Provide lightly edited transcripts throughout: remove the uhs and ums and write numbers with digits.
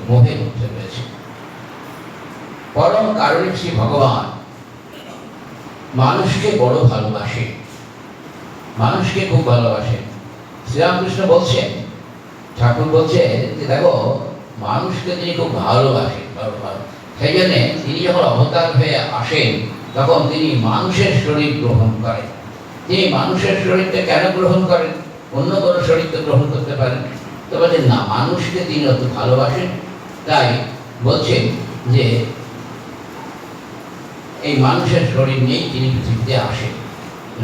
মোহের মধ্যে রয়েছে। পরম কারণে শ্রী ভগবান মানুষকে বড় ভালোবাসে, মানুষকে খুব ভালোবাসেন। শ্রীরামকৃষ্ণ বলছেন, ঠাকুর বলছেন যে দেখো মানুষকে তিনি খুব ভালোবাসেন, সেই জন্য তিনি যখন অবতার হয়ে আসেন তখন তিনি মানুষের শরীর গ্রহণ করেন। তিনি মানুষের শরীরটা কেন গ্রহণ করেন? অন্য কোনো শরীর তো গ্রহণ করতে পারেন। তো বলছেন না, মানুষকে তিনি অত ভালোবাসেন, তাই বলছেন যে এই মানুষের শরীর নিয়েই তিনি পৃথিবীতে আসেন।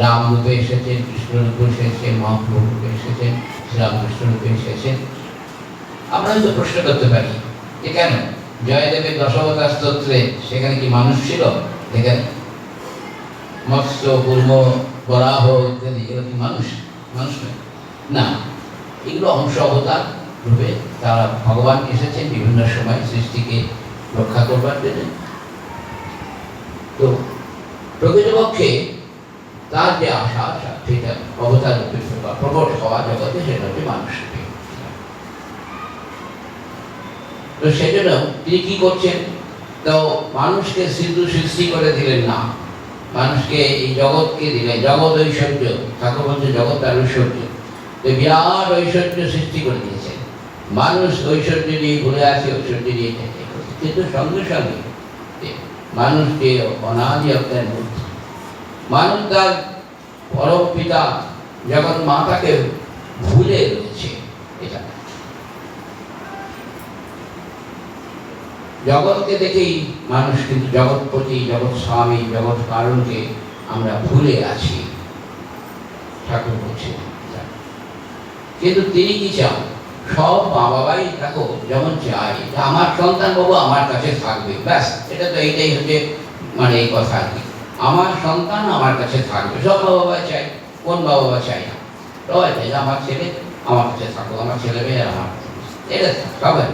রাম রূপে এসেছেন, কৃষ্ণ রূপে এসেছেন, মহাপ্রভু রূপে এসেছেন, শ্রীরামকৃষ্ণ রূপে এসেছেন। আমরা হয়তো প্রশ্ন করতে পারি যে কেন জয়দেবের দশাবতার স্তোত্রে সেখানে কি মানুষ ছিল? দেখেন মৎস্য, কুর্ম, বরাহ ইত্যাদি, এগুলো কি মানুষ? মানুষ নয় না, এগুলো অংশ অবতার রূপে তারা ভগবান এসেছেন বিভিন্ন সময় সৃষ্টিকে রক্ষা করবার জন্য। তো প্রকৃতপক্ষে তার যে আশা সেটা অবতার রূপে প্রকট হওয়া জগতে, সেটা হচ্ছে মানুষ রূপে। তো সেজন্য তিনি কি করছেন? তো মানুষকে শুধু সৃষ্টি করে দিলেন না, মানুষকে এই জগৎকে দিলেন। জগৎ ঐশ্বর্য, ঠাকুর বলছে জগৎ তার ঐশ্বর্য, বিরাট ঐশ্বর্য সৃষ্টি করে দিয়েছেন। মানুষ ঐশ্বর্য নিয়ে ঘুরে আসে, ঐশ্বর্য নিয়ে কিন্তু সঙ্গে সঙ্গে মানুষ যে অনাদি অজ্ঞান মূর্তি, মানুষ তার পরম পিতা জগৎ মাতাকে ভুলে রয়েছে। এটা জগৎকে দেখেই মানুষ কিন্তু জগৎপতি, জগৎ স্বামী, জগৎ কারণকে আমরা ভুলে আছি, ঠাকুর বলছেন। কিন্তু তিনি কি চান? সব মা বাবাই দেখো যেমন চাই আমার সন্তান বাবু আমার কাছে থাকবে, ব্যাস, এটা তো এইটাই হচ্ছে মানে এই কথা আর কি। আমার সন্তান আমার কাছে থাকবে, সব মা বাবা চাই। কোন মা বাবা চাই না? সবাই চাই আমার ছেলে আমার কাছে থাকুক, আমার ছেলে মেয়ে আমার, এটা সবাই।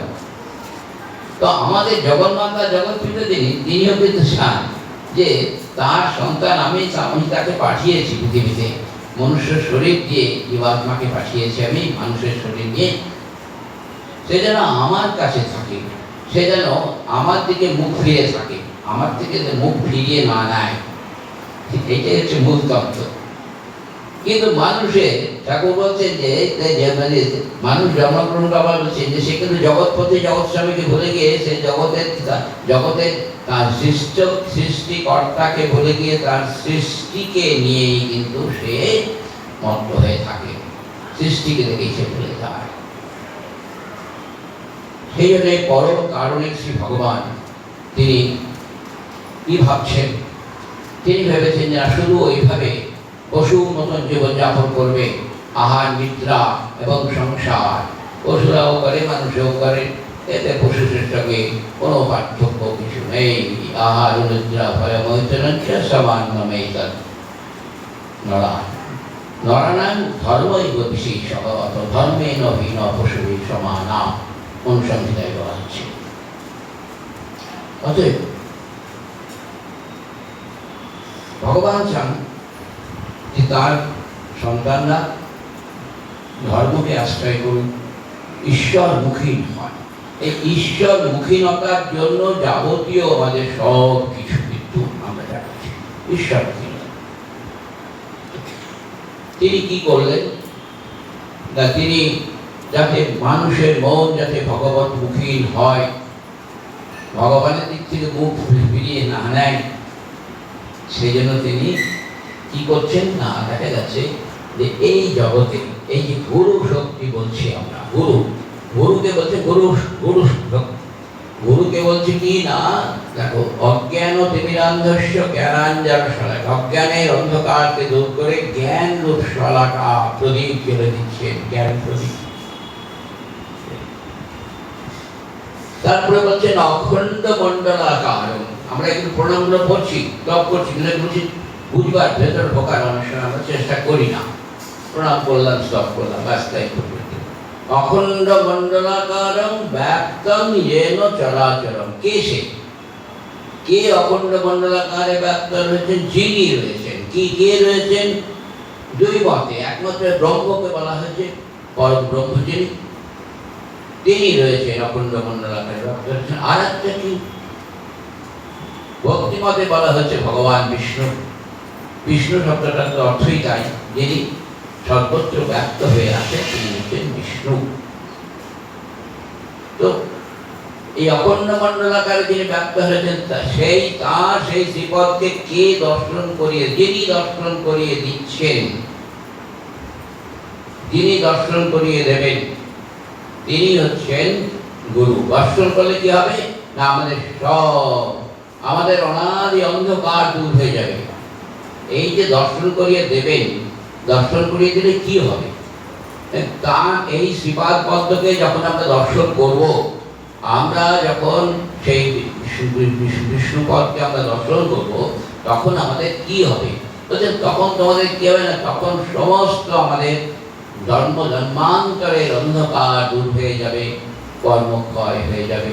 তো আমাদের জগন্মাতা জগৎ পিতা তিনিও কিন্তু চান যে তার সন্তান আমি তাকে পাঠিয়েছি পৃথিবীতে, মনুষ্য শরীর দিয়ে জীবাত্মাকে পাঠিয়েছি আমি মানুষের শরীর নিয়ে, সে যেন আমার কাছে থাকে, সে যেন আমার দিকে মুখ ফিরে থাকে, আমার থেকে যে মুখ ফিরিয়ে না নেয়, এটাই হচ্ছে মূল তত্ত্ব। কিন্তু মানুষের ঠাকুর বলছেন যে মানুষ জন্মগ্রহণ করার বলছেন যে সে কিন্তু জগৎপতি জগৎ স্বামীকে ভুলে গিয়ে সে জগতের তার সৃষ্টিকর্তাকে ভুলে গিয়ে তার সৃষ্টিকে নিয়েই কিন্তু সে মত্ত হয়ে থাকে, সৃষ্টিকে দেখেই সে ভুলে যায়। সেই জন্য পরম কারণে শ্রী ভগবান তিনি কি ভাবছেন? তিনি ভেবেছেন যে শুধু ওইভাবে পশুর মতন জীবনযাপন করবে, আহার নিদ্রা এবং সংসার পশুরাও করে মানুষও করে, এতে পশুদের সঙ্গে কোনো পার্থক্য কিছু নেই। আহার নিদ্রা ফলে মৈত্রঞ্চ সামান্য মেতন নরানাং ধর্মৈব বিশেষত ধর্মেন হীন পশুবির সমানা, অনুসংহিতায় বলা হচ্ছে। অতএব ভগবান চান যে তার সন্তানরা ধর্মকে আশ্রয় করুন, ঈশ্বরমুখী হয়। এই ঈশ্বরমুখীনতার জন্য যাবতীয় আমাদের সব কিছু কিন্তু আমরা যাচ্ছি ঈশ্বরমুখী। তিনি কি করলেন? তিনি যাতে মানুষের মন যাতে ভগবতমুখী হয়, ভগবানের দিক থেকে মুখ ফিরিয়ে না নেয়, সেই জন্য তিনি কি করছেন না, দেখা যাচ্ছে যে এই জগতে এই যে গুরু শক্তি বলছি আমরা, গুরুকে বলছে গুরুকে বলছে কি না, দেখো অজ্ঞান তিমিরান্ধস্য জ্ঞানাঞ্জন শলাকা, অজ্ঞানের অন্ধকারকে দূর করে জ্ঞান রূপ শলাকা প্রদীপ জ্বলে দিচ্ছেন, জ্ঞান প্রদীপ। তারপরে বলছেন অখণ্ড মণ্ডলাকার। আমরা একটু প্রণামগুলো পড়ছি, তপ করছি, কিন্তু বলছি বুঝবার ভেতর ঢোকার অনেক সময় আমরা চেষ্টা করি না। প্রণাম করলাম, স্তব করলাম, ব্যাস তাই করবে। অখণ্ড মণ্ডলাকারং ব্যাপ্তং येन চরাচরম। কে সে? কে অখণ্ড মণ্ডলাকারে ব্যাপ্ত রয়েছেন? যিনি রয়েছেন। কি কে রয়েছেন? দুই মতে, একমাত্র ব্রহ্মকে বলা হয়েছে পরম ব্রহ্ম যিনি, তিনি রয়েছেন অখণ্ড মণ্ডলাকারে ব্যাপ্ত রয়েছেন। আর একটা কি ভক্তিমতে বলা হচ্ছে ভগবান বিষ্ণু। বিষ্ণু শব্দটার তো অর্থই তাই, যিনি সর্বত্র ব্যক্ত হয়ে আছেন, তিনি হচ্ছেন বিষ্ণু। তো এই অখণ্ড মণ্ডলাকারে যিনি ব্যক্ত হয়েছেন, সেই শ্রীপদকে কে দর্শন করিয়ে, যিনি দর্শন করিয়ে দিচ্ছেন, যিনি দর্শন করিয়ে দেবেন, তিনি হচ্ছেন গুরু। দর্শন করলে কি হবে না, আমাদের অনাদি অন্ধকার দূর হয়ে যাবে। এই যে দর্শন করিয়ে দেবেন, দর্শন করিয়ে দিলে কি হবে, তা এই শ্রীপাদ পদ্মকে যখন আমরা দর্শন করব, আমরা যখন সেই বিষ্ণুপদকে আমরা দর্শন করব, তখন আমাদের কি হবে, তখন তোমাদের কি হবে না, তখন সমস্ত আমাদের জন্মান্তরের অন্ধকার দূর হয়ে যাবে, কর্মক্ষয় হয়ে যাবে।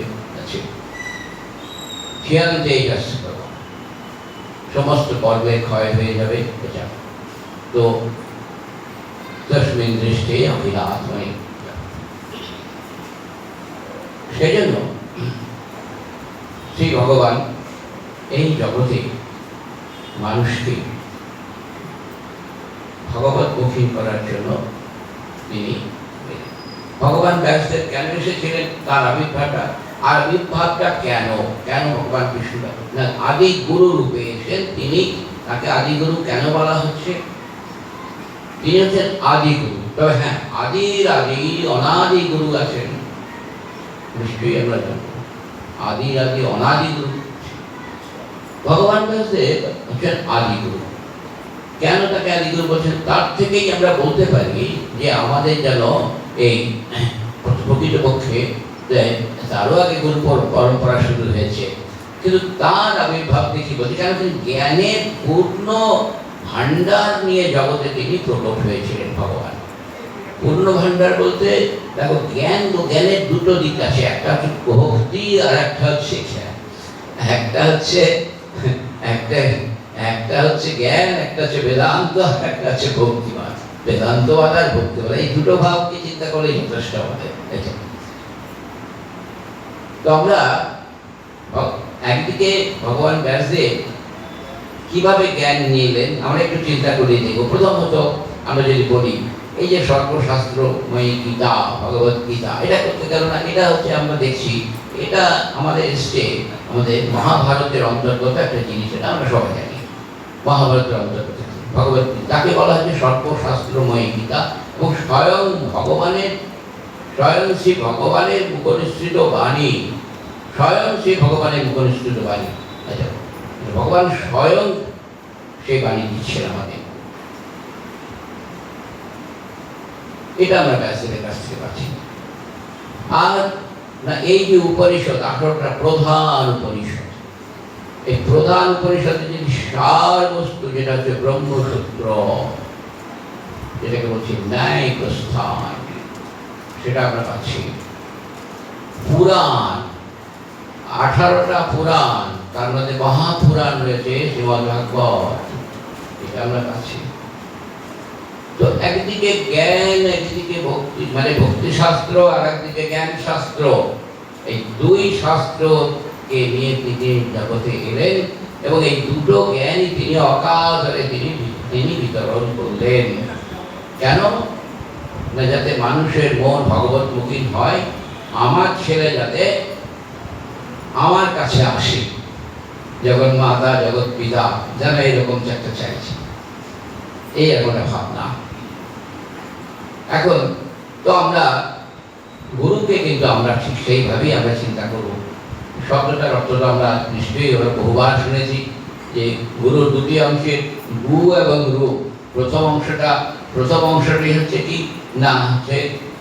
সমস্ত কর্মের ক্ষয় হয়ে যাবে। তো তস্মিন দৃষ্টে অখিলাত্মনি। সেজন্য শ্রী ভগবান এই জগতে মানুষকে ভগবৎমুখী করার জন্য তিনি ভগবান ব্যাসদেব কেন এসেছিলেন, তার আবির্ভাবটা কেন ভগবান বিষ্ণু না আদি গুরু রূপে এসেছেন। তিনি তাকে আদি গুরু কেন বলা হচ্ছে, তিনি হচ্ছেন আদি গুরু। তবে হ্যাঁ, আদির আদি অনাদি গুরু আছেন, নিশ্চয়ই আমরা জানবো। আদির আদি অনাদি গুরু ভগবান ব্যাসদেব হচ্ছেন আদি গুরু। কেন তাকে আদি গুরু বলছেন, তার থেকেই আমরা বলতে পারি যে আমাদের যেন এই প্রকৃতপক্ষে তারও আগে গুরু পরম্পরা শুরু হয়েছে, কিন্তু তার আবির্ভাব দেখি বলছি কেন, তিনি জ্ঞানের পূর্ণ ভাণ্ডার নিয়ে জগতে তিনি প্রকট হয়েছিলেন ভগবান। পূর্ণ ভাণ্ডার বলতে দেখো, জ্ঞানের দুটো দিক আছে, একটা হচ্ছে ভক্তি আর একটা হচ্ছে জ্ঞান। একটা হচ্ছে জ্ঞান, একটা হচ্ছে বেদান্ত, আর একটা হচ্ছে ভক্তিবাদ। বেদান্তবাদ আর ভক্তিবাদ, এই দুটো ভাবকে চিন্তা করলে যথেষ্ট আমাদের। তো আমরা একদিকে ভগবান ব্যাসদেব কিভাবে জ্ঞান নিলেন আমরা একটু চিন্তা করে দেখব। প্রথমত আমরা যদি বলি, এই যে সর্বশাস্ত্রময়ী গীতা, ভগবত গীতা, এটা করতে গেল না, এটা হচ্ছে আমরা দেখছি এটা আমাদের এসছে আমাদের মহাভারতের অন্তর্গত একটা জিনিস, এটা আমরা সবাই জানি। মহাভারতের অন্তর্গত ভগবত গীতা, তাকে বলা হচ্ছে সর্বশাস্ত্রময়ী গীতা, এবং স্বয়ং শ্রী ভগবানের মুখনিসৃত বাণী, স্বয়ং শ্রী ভগবানের মুখনিসৃত বাণী। আচ্ছা, ভগবান স্বয়ং সেই বাণী দিচ্ছেন আমাদের, এটা আমরা ব্যাসদেবের কাছ থেকে পাচ্ছি। আর না, এই যে উপনিষদ, 18টা প্রধান উপনিষদ, এই প্রধান উপনিষদের যদি সার বস্তু, যেটা হচ্ছে ব্রহ্মসূত্র, যেটাকে বলছি ন্যায় প্রস্থান, সেটা আমরা পাচ্ছি। পুরাণ, 18টা পুরাণ, তার মধ্যে মহাপুরাণ রয়েছে শ্রীমদ্ভাগবত, এটা আমরা পাচ্ছি। তো একদিকে জ্ঞান, একদিকে ভক্তি, মানে ভক্তিশাস্ত্র, আর একদিকে জ্ঞান শাস্ত্র, এই দুই শাস্ত্রকে নিয়ে তিনি জগতে এলেন, এবং এই দুটো জ্ঞানই তিনি অকাতরে তিনি বিতরণ করলেন। কেন না, যাতে মানুষের মন ভগবৎমুখী হয়, আমার ছেলে যাতে আমার কাছে আসে, জগৎ মাতা জগৎ পিতা যেন এরকম একটা চাইছে, এই একটা ভাবনা। এখন তো আমরা গুরুকে কিন্তু আমরা ঠিক সেইভাবেই আমরা চিন্তা করব। শব্দটার অর্থটা আমরা নিশ্চয়ই আমরা বহুবার শুনেছি যে গুরুর দুটি অংশের গু এবং রূপ। প্রথম অংশটি হচ্ছে কি না, হচ্ছে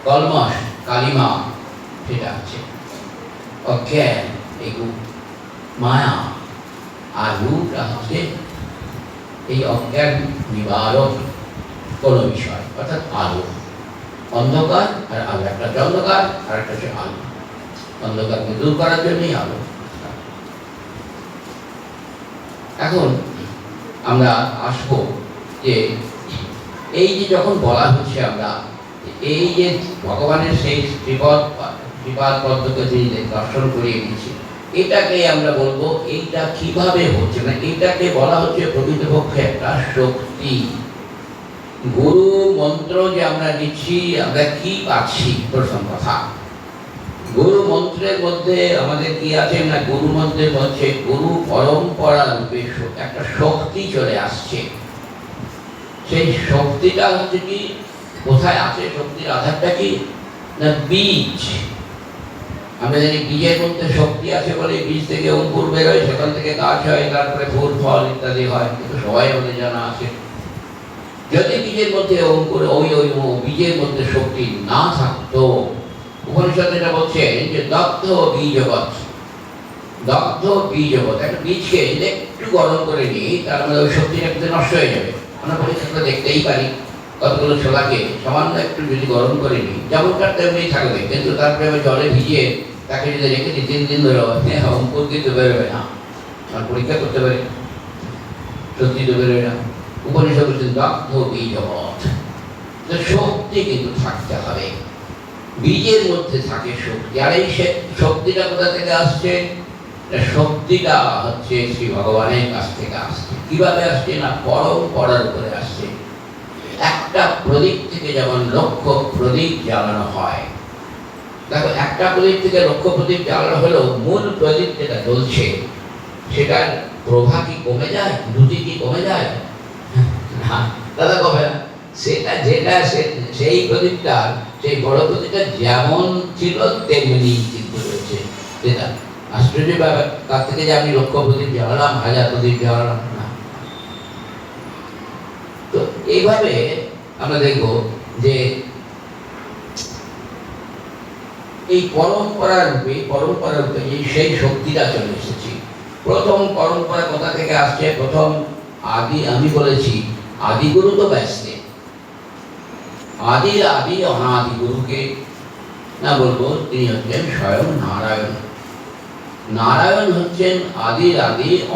কলমশ, কালিমা, সেটা হচ্ছে অজ্ঞান, এই মায়া। আর রূপটা হচ্ছে এই অজ্ঞান নিবারক কোনো বিষয়, অর্থাৎ আলো। অন্ধকার আর আলো, একটা হচ্ছে অন্ধকার আর একটা হচ্ছে আলো। অন্ধকারকে দূর করার জন্যই আলো। এখন আমরা আসব যে এই যে যখন বলা হচ্ছে আমরা এই যে ভগবানের সেই শ্রীপদ শ্রীপাদ পদ্মকে তিনি দর্শন করিয়ে দিচ্ছি। এটাকে আমরা বলবো এইটা কিভাবে হচ্ছে না, এটাকে বলা হচ্ছে প্রকৃতপক্ষে একটা শক্তি। গুরু মন্ত্র যে আমরা নিচ্ছি, আমরা কি পাচ্ছি? প্রথম কথা, গুরু মন্ত্রের মধ্যে আমাদের কি আছে না, গুরু মন্ত্রের মধ্যে গুরু পরম্পরা রূপে একটা শক্তি চলে আসছে। সেই শক্তিটা হচ্ছে কি, কোথায় আছে শক্তির আধারটা কি না, বীজ। আমরা জানি বীজের মধ্যে শক্তি আছে বলে বীজ থেকে অঙ্কুর বেরোয়, সেখান থেকে গাছ হয়, তারপরে ফুল ফল ইত্যাদি হয়, কিন্তু সবাই আমাদের জানা আছে। যদি বীজের মধ্যে অঙ্কুর ওই বীজের মধ্যে শক্তি না থাকতো, উপনিষদ এটা বলছে যে দগ্ধ বীজবৎ, দগ্ধ বীজবৎ, একটা বীজকে একটু গরম করে নিই, তার মধ্যে ওই শক্তিটা কিন্তু নষ্ট হয়ে যাবে। আমরা পরীক্ষা দেখতেই পারি, কতগুলো ছোলাকে সামান্য একটু যদি গরম করে নিই, যেমনকার তেমনি থাকবে, কিন্তু তারপরে আমি জলে ভিজিয়ে তাকে যদি রেখে দিই 3 দিন ধরে, অঙ্কুর কিন্তু বেরোবে না। আর পরীক্ষা করতে পারি, সত্যি তো বেরোবে না। উপনিষদ বলছেন দগ্ধ বীজবৎ, শক্তি কিন্তু থাকতে হবে, বীজের মধ্যে থাকে শক্তি। আর এই শক্তিটা কোথা থেকে আসছে? শক্তিটা হচ্ছে শ্রী ভগবানের কাছ থেকে আসছে। কিভাবে আসছে না, পরম্পরার উপরে আসছে। একটা প্রদীপ থেকে যেমন লক্ষ প্রদীপ জ্বালানো হয়, দেখো একটা প্রদীপ থেকে লক্ষ প্রদীপ জ্বালানো হলেও মূল প্রদীপ যেটা জ্বলছে সেটার প্রভা কি কমে যায়, দ্যুতি কি কমে যায়? না দাদা, কমে না। সেটা যেটা সেই প্রদীপটা, সেই বড় প্রদীপটা যেমন ছিল তেমনি কিন্তু রয়েছে। সেটা আশ্চর্য ব্যাপার, তার থেকে যে আমি লক্ষ প্রদীপ জ্বালালাম, 1000 প্রদীপ জ্বালালাম না। তো এইভাবে আমরা দেখব যে এই পরম্পরা রূপে সেই শক্তিটা চলে এসেছে। প্রথম পরম্পরা কোথা থেকে আসছে? প্রথম আদি, আমি বলেছি আদিগুরু তো ব্যস্ত, আদি অনাদি গুরুকে না বলবো, তিনি হচ্ছেন স্বয়ং নারায়ণ। নারায়ণ হচ্ছেন আদি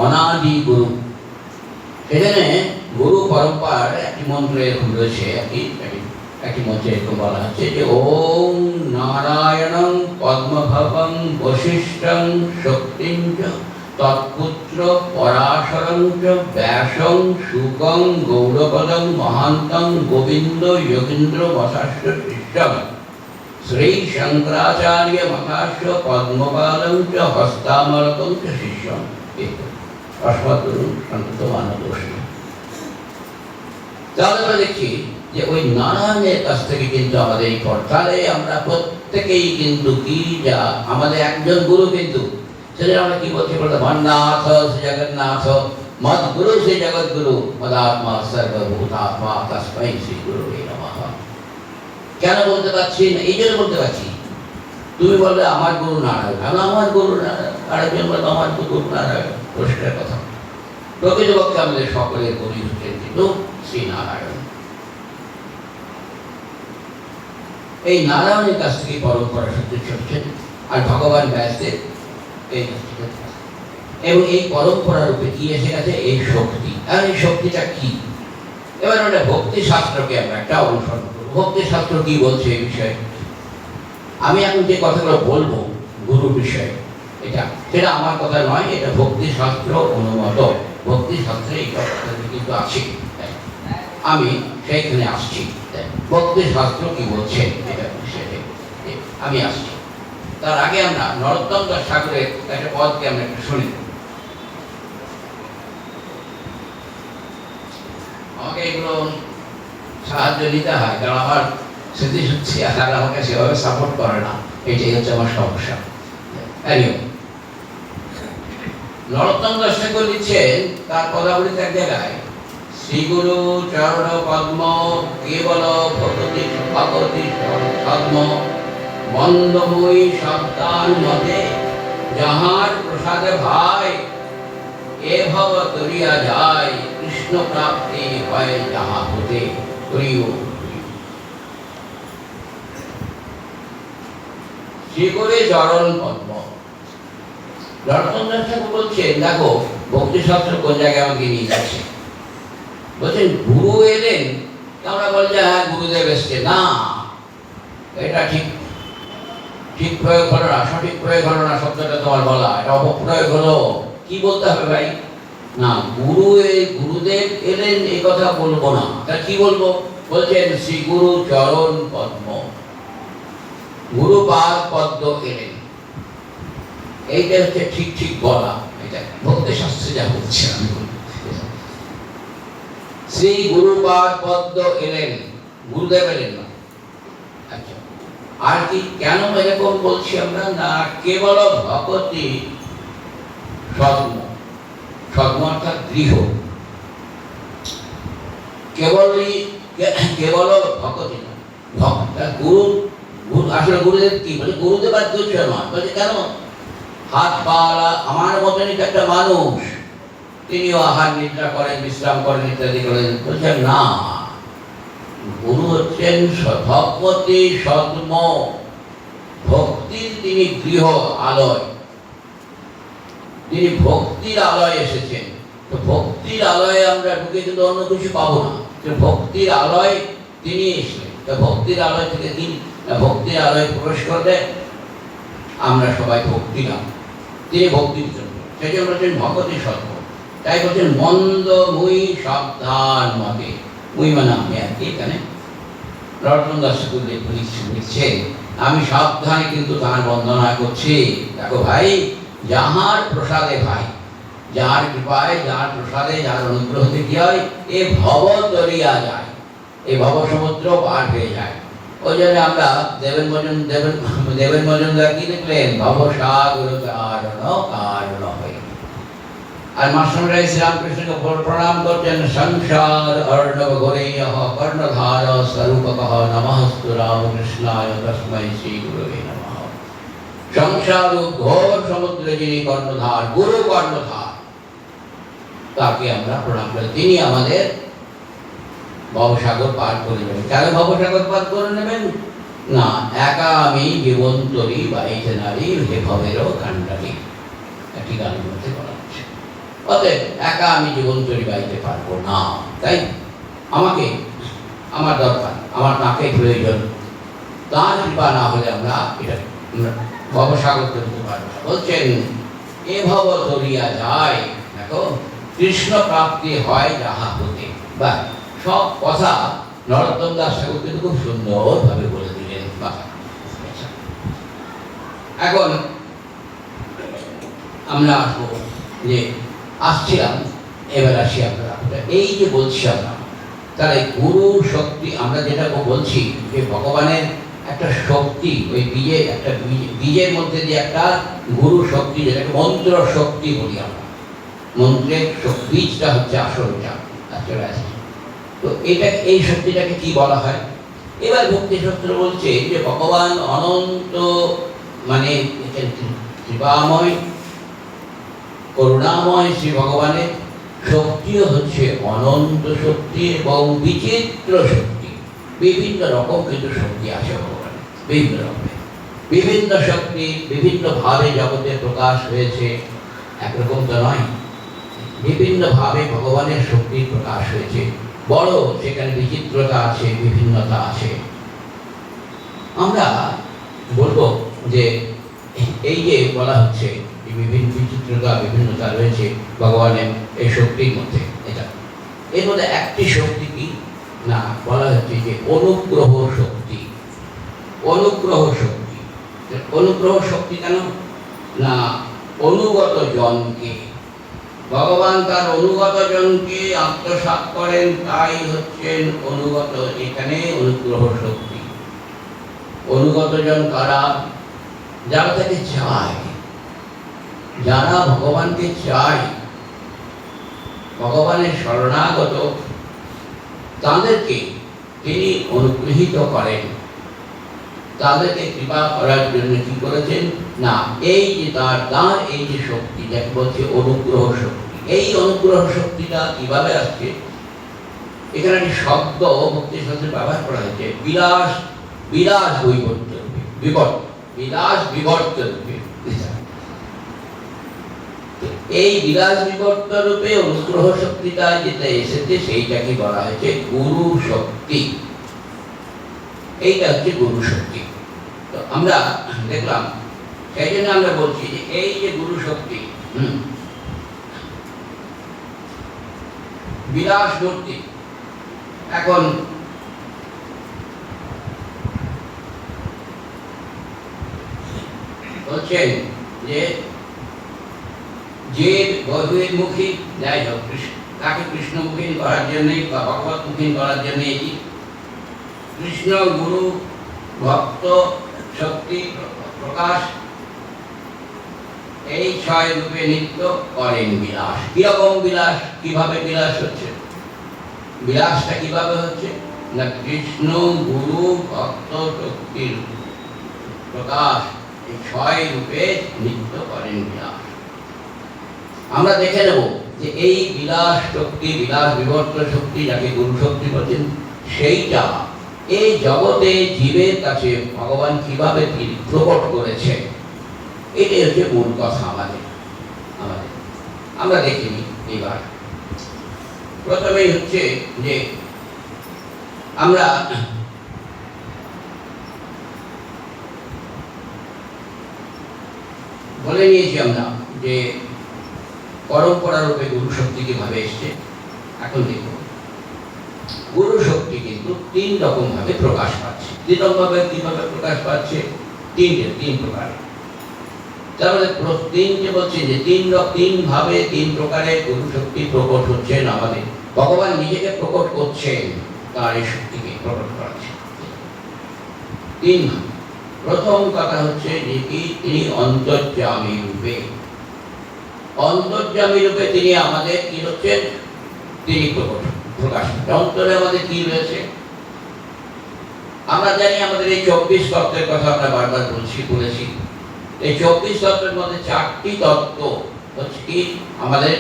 অনাদি গুরু। সেখানে গুরু পরম্পরার একটি মন্ত্র এরকম রয়েছে, একটি মন্ত্রে এরকম বলা হচ্ছে যে ওম নারায়ণং পদ্মভবং বশিষ্ঠং শক্তিং চ তৎপুত্র পরাশরং চ ব্যাসং শুকং গৌরপদং মহান্তং গোবিন্দ যোগীন্দ্র মথাস্য শিষ্যং শ্রী শঙ্করাচার্য মথাস্য পদ্মপাদং চ হস্তামলকং চ শিষ্যং। অশ্বতরু সন্ত মানবোষ্ণ। তাহলে আমরা দেখি যে ওই নারায়ণের কাছ থেকে কিন্তু আমাদের এই পর্যায়ে আমরা প্রত্যেকেই কিন্তু কি, যা আমাদের একজন গুরু, কিন্তু সেটা আমরা কি বলছি বলতে, মন্নাথ শ্রী জগন্নাথ, মদ গুরু শ্রী জগৎগুরু, মদাত্মা সর্বভূতাত্মা তস্मै শ্রী গুরুবে নমঃ। কেন বলতে পারছি না? এই জন্য বলতে পারছি, তুমি বলবে আমার গুরু নারায়ণ, আমি আমার গুরু নারায়ণ, আরেকজন বলবে আমার গুরু নারায়ণ, পরিষ্কার কথা। প্রকৃতপক্ষে আমাদের সকলের গুরু হচ্ছেন কিন্তু শ্রী নারায়ণ। এই নারায়ণের কাছ থেকে পরম্পরা সূত্রে চলছেন, আর ভগবান ব্যাসদেব এই এবং এই পরম্পরা রূপে কি এসে গেছে এই শক্তি। আর এই শক্তিটা কি? এবার আমরা ভক্তি শাস্ত্রকে আমরা একটা অনুসরণ করব। ভক্তি শাস্ত্র কি বলছে এই বিষয়ে? আমি এখন যে কথাগুলো বলবো গুরু বিষয়ে, সেটা আমার কথা নয়, এটা ভক্তি শাস্ত্র অনুমত। ভক্তি শাস্ত্রে এই কথাটা কিন্তু আছে, আমি সেইখানে আসছি। ভক্তি শাস্ত্র কি বলছে এটা বিষয়ে আমি আসছি। তার আগে আমরা নরোত্তম দাস ঠাকুরের একটা পদকে আমরা একটু শুনি। আমাকে এগুলো সাহায্য নিতে হয়, কারণ আমার স্মৃতিশক্তি আর আমাকে সেভাবে সাপোর্ট করে না, এটাই হচ্ছে আমার সমস্যা। নরোত্তম দাস ঠাকুর দিচ্ছেন তার পদাবলীতে এক জায়গায়, শ্রীগুরু চরণ পদ্ম কেবল ভগতি ভগতি পদ্ম মন্দময়ী সন্তান মতে যাহার প্রসাদে ভাই এ ভব তরিয়া যায় কৃষ্ণ প্রাপ্তি হয় যাহা হতে করিও। শ্রীগুরু চরণ পদ্ম। নরোত্তম দাস ঠাকুর বলছেন, দেখো ভক্তিশাস্ত্র কোন জায়গায় আমাকে নিয়ে যাচ্ছে। বলছেন গুরু এলেন, আমরা বলি যে হ্যাঁ গুরুদেব এসছে, না এটা ঠিক ঠিক প্রয়োগ হলো না, সঠিক প্রয়োগ হলো না শব্দটা তোমার বলা, এটা অপপ্রয়োগ হলো। কি বলতে হবে ভাই? না, গুরুদেব এলেন এই কথা বলবো না, তা কি বলবো? বলছেন শ্রী গুরু চরণ পদ্ম, গুরুপাদ পদ্ম এলেন। এইটা হচ্ছে ঠিক ঠিক বলা, এটা ভক্তি শাস্ত্রে যা বলছে আমি বলবো। শ্রী গুরুপাদ পদ্ম এলেন, গুরুদেব এলেন না। আচ্ছা, আর কি কেন এরকম বলছি আমরা? না, কেবল ভকতি সদ্ম, সদ্ম অর্থাৎ গৃহ, কেবল ভকতি না, গুরু আসলে গুরুদেব কি বলে? গুরুদেব আর দুই নয়, বলছে কেন? হাত পা আমার মতনই একটা মানুষ, তিনিও আহার নিদ্রা করেন, বিশ্রাম করেন, ইত্যাদি করেন। বলছেন না, গুরু হচ্ছেন ভগবতী সদ্ম, ভক্তির তিনি গৃহ, আলয়, তিনি ভক্তির আলয় এসেছেন। তো ভক্তির আলয়ে আমরা ঢুকে কিন্তু অন্য কিছু পাবো না, ভক্তির আলয় তিনি এসেছেন। তো ভক্তির আলয় থেকে তিনি ভক্তির আলয় প্রবেশ করলে আমরা সবাই ভক্তি নাম, তিনি ভক্তির জন্য, সেই জন্য বলছেন ভগবতী সদ্ম। তাই বলছেন মন্দ মুই সাবধান মতে, মুই মানে আমি আর কি, এখানে রতন দাস লিখছেন আমি সাবধানে কিন্তু তার বন্দনা করছি। দেখো ভাই, যাহার প্রসাদে ভাই, যার কৃপায়, যার প্রসাদে, যার অনুগ্রহতে কি হয়? এ ভব তরিয়া যায়, এই ভব সমুদ্র পার হয়ে যায়। ওই জন্য আমরা দেবেন মজুমদার কি লিখলেন? ভব সাগর কারণ কারণ হয়ে। আর মাস্টারমশাই শ্রীরামকৃষ্ণকে প্রণাম করছেন, সংসার অর্ণব ঘোরেয়ঃ কর্ণধার স্বরূপকঃ নমস্তু রামকৃষ্ণায় তস্मै শ্রী গুরুবে নমঃ। সংসার ঘোর সমুদ্রে যিনি কর্ণধার, গুরু কর্ণধার, তাকে আমরা প্রণাম করি। তিনি আমাদের ভবসাগর পার করে নেবেন। কেন ভবসাগর পার করে নেবেন? না, একা আমি জীবন্তরী বাইতে নারী হে ভবেরও কাণ্ডারী, একটি গানের মধ্যে বলা হচ্ছে। অতএব একা আমি জীবন্তরী বাইতে পারবো না, তাই আমাকে, আমার দরকার, আমার তাকে প্রয়োজন। তার কৃপা না হলে আমরা এটা ভবসাগর করতে পারবো না। বলছেন এ ভব তরিয়া যায়, দেখো কৃষ্ণ প্রাপ্তি হয় যাহা হতে। বা সব কথা নরোত্তম দাস ঠাকুর কিন্তু খুব সুন্দরভাবে বলে দিলেন। এখন আমরা আসবো যে আসছিলাম, এবার আসি আমরা এই যে বলছি আমরা, তাহলে গুরু শক্তি আমরা যেটা বলছি যে ভগবানের একটা শক্তি, ওই বীজের একটা বীজের মধ্যে দিয়ে একটা গুরু শক্তি, যেটাকে মন্ত্র শক্তি বলি আমরা। মন্ত্রের বীজটা হচ্ছে আসলটা, আসলে আছে। তো এটা, এই শক্তিটাকে কি বলা হয়? এবার ভক্তি শাস্ত্র বলছে যে ভগবান অনন্ত, মানে কৃপাময় করুণাময় শ্রী ভগবানের শক্তিও হচ্ছে অনন্ত শক্তি এবং বিচিত্র শক্তি। বিভিন্ন রকম কিন্তু শক্তি আছে ভগবানের, বিভিন্ন রকমের বিভিন্ন শক্তি বিভিন্নভাবে জগতে প্রকাশ হয়েছে, একরকম তো নয়। বিভিন্নভাবে ভগবানের শক্তির প্রকাশ হয়েছে, বড় সেখানে বিচিত্রতা আছে, বিভিন্নতা আছে। আমরা বলবো যে এই যে বলা হচ্ছে বিভিন্ন বিচিত্রতা, বিভিন্নতা রয়েছে ভগবানের এই শক্তির মধ্যে, এটা এর মধ্যে একটি শক্তি কি না, বলা হচ্ছে যে অনুগ্রহ শক্তি। অনুগ্রহ শক্তি, অনুগ্রহ শক্তি কেন না, অনুগত জনকে ভগবান তার অনুগত জনকে আত্মসাৎ করেন, তাই হচ্ছেন অনুগত। এখানে অনুগ্রহ শক্তি। অনুগত জন কারা? যারা তাকে চায়, যারা ভগবানকে চায়, ভগবানের শরণাগত, তাদেরকে তিনি অনুগৃহীত করেন। তাদেরকে কৃপা করার জন্য কি করেছেন না, এই যে তার এই যে শক্তি, যাকে বলছে অনুগ্রহ শক্তি, এই অনুগ্রহ শক্তিটা কিভাবে আসছে? এখানে একটি শব্দ ভক্তি শাস্ত্রে ব্যবহার করা হয়েছে, বিলাস, বিলাস বৈবর্ত রূপে, বিলাস বিবর্ত রূপে। এই বিলাস বিবর্ত রূপে অনুগ্রহ শক্তিটা যেটা এসেছে, সেইটাকে বলা হয়েছে গুরু শক্তি। এইটা হচ্ছে গুরু শক্তি। তো আমরা দেখলাম, সেই জন্য আমরা বলছি যে এই যে গুরু শক্তি, বিলাস মূর্তি, এখন বলছেন যে যে বহির্মুখী, যাই হোক, তাকে কৃষ্ণমুখী করার জন্যই বা ভগবতমুখী করার জন্যই কৃষ্ণ গুরু ভক্ত শক্তি প্রকাশ এই 6 রূপে নিত্য করেন বিলাস। কিরকম বিলাস, কিভাবে বিলাস হচ্ছে? বিলাসটা কিভাবে হচ্ছে না, কৃষ্ণ গুরু ভক্ত শক্তির প্রকাশ এই 6 রূপে নিত্য করেন বিলাস। আমরা দেখে নেব যে এই বিলাস শক্তি, বিলাস বিবর্ত শক্তি, যাকে গুরু শক্তি বলছেন, সেইটা এই জগতে জীবের কাছে ভগবান কিভাবে প্রকট করেছে, এটাই হচ্ছে মূল কথা। আমাদের আমরা দেখিনি। এবার প্রথমেই হচ্ছে যে আমরা বলে নিয়েছি আমরা যে পরম্পরা রূপে গুরু শক্তি কিভাবে এসছে। এখন দেখো, গুরু শক্তি কিন্তু 3 রকম ভাবে প্রকাশ পাচ্ছে। কিভাবে প্রকাশ পাচ্ছে? 3 প্রকার। তাহলে তিনটে বলছে যে 3 ভাবে 3 প্রকারে গুরু শক্তি প্রকট হচ্ছেন। আমাদের ভগবান নিজেকে প্রকট করছেন, তার এই শক্তিকে প্রকট করাচ্ছেন 3 ভাবে। প্রথম কথা হচ্ছে যে তিনি অন্তর্যামী রূপে, অন্তর্যামী রূপে তিনি আমাদের কি হচ্ছেন, তিনি প্রকাশ। অন্তরে আমাদের কি রয়েছে আমরা জানি। আমাদের এই 24 তত্ত্বের কথা আমরা বারবার বলেছি। এই 24 তত্ত্বের মধ্যে 4টি তত্ত্ব হচ্ছে কি আমাদের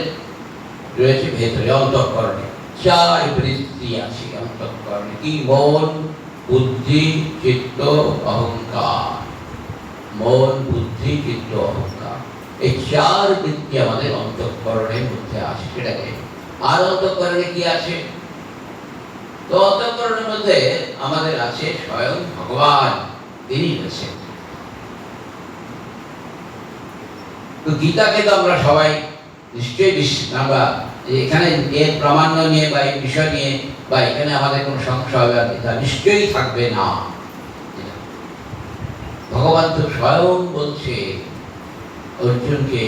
রয়েছে ভেতরে, অন্তঃকরণে 4 বৃত্তি আছে অন্তঃকরণে। কি? মন, বুদ্ধি, চিত্ত, অহংকার। মন, বুদ্ধি, চিত্ত, অহংকার, এই 4 বৃত্তি আমাদের অন্তঃকরণের মধ্যে আছে। সেটাকে আর অন্তঃকরণে কি আছে? তো অন্তঃকরণের মধ্যে আমাদের আছে স্বয়ং ভগবান, তিনি রয়েছেন। তো গীতাকে তো আমরা সবাই নিশ্চয়ই আমরা এখানে এর প্রামাণ্য নিয়ে বা এই বিষয় নিয়ে বা এখানে আমাদের কোনো সংশয় বা গীতা নিশ্চয়ই থাকবে না। ভগবান তো স্বয়ং বলছে অর্জুনকে,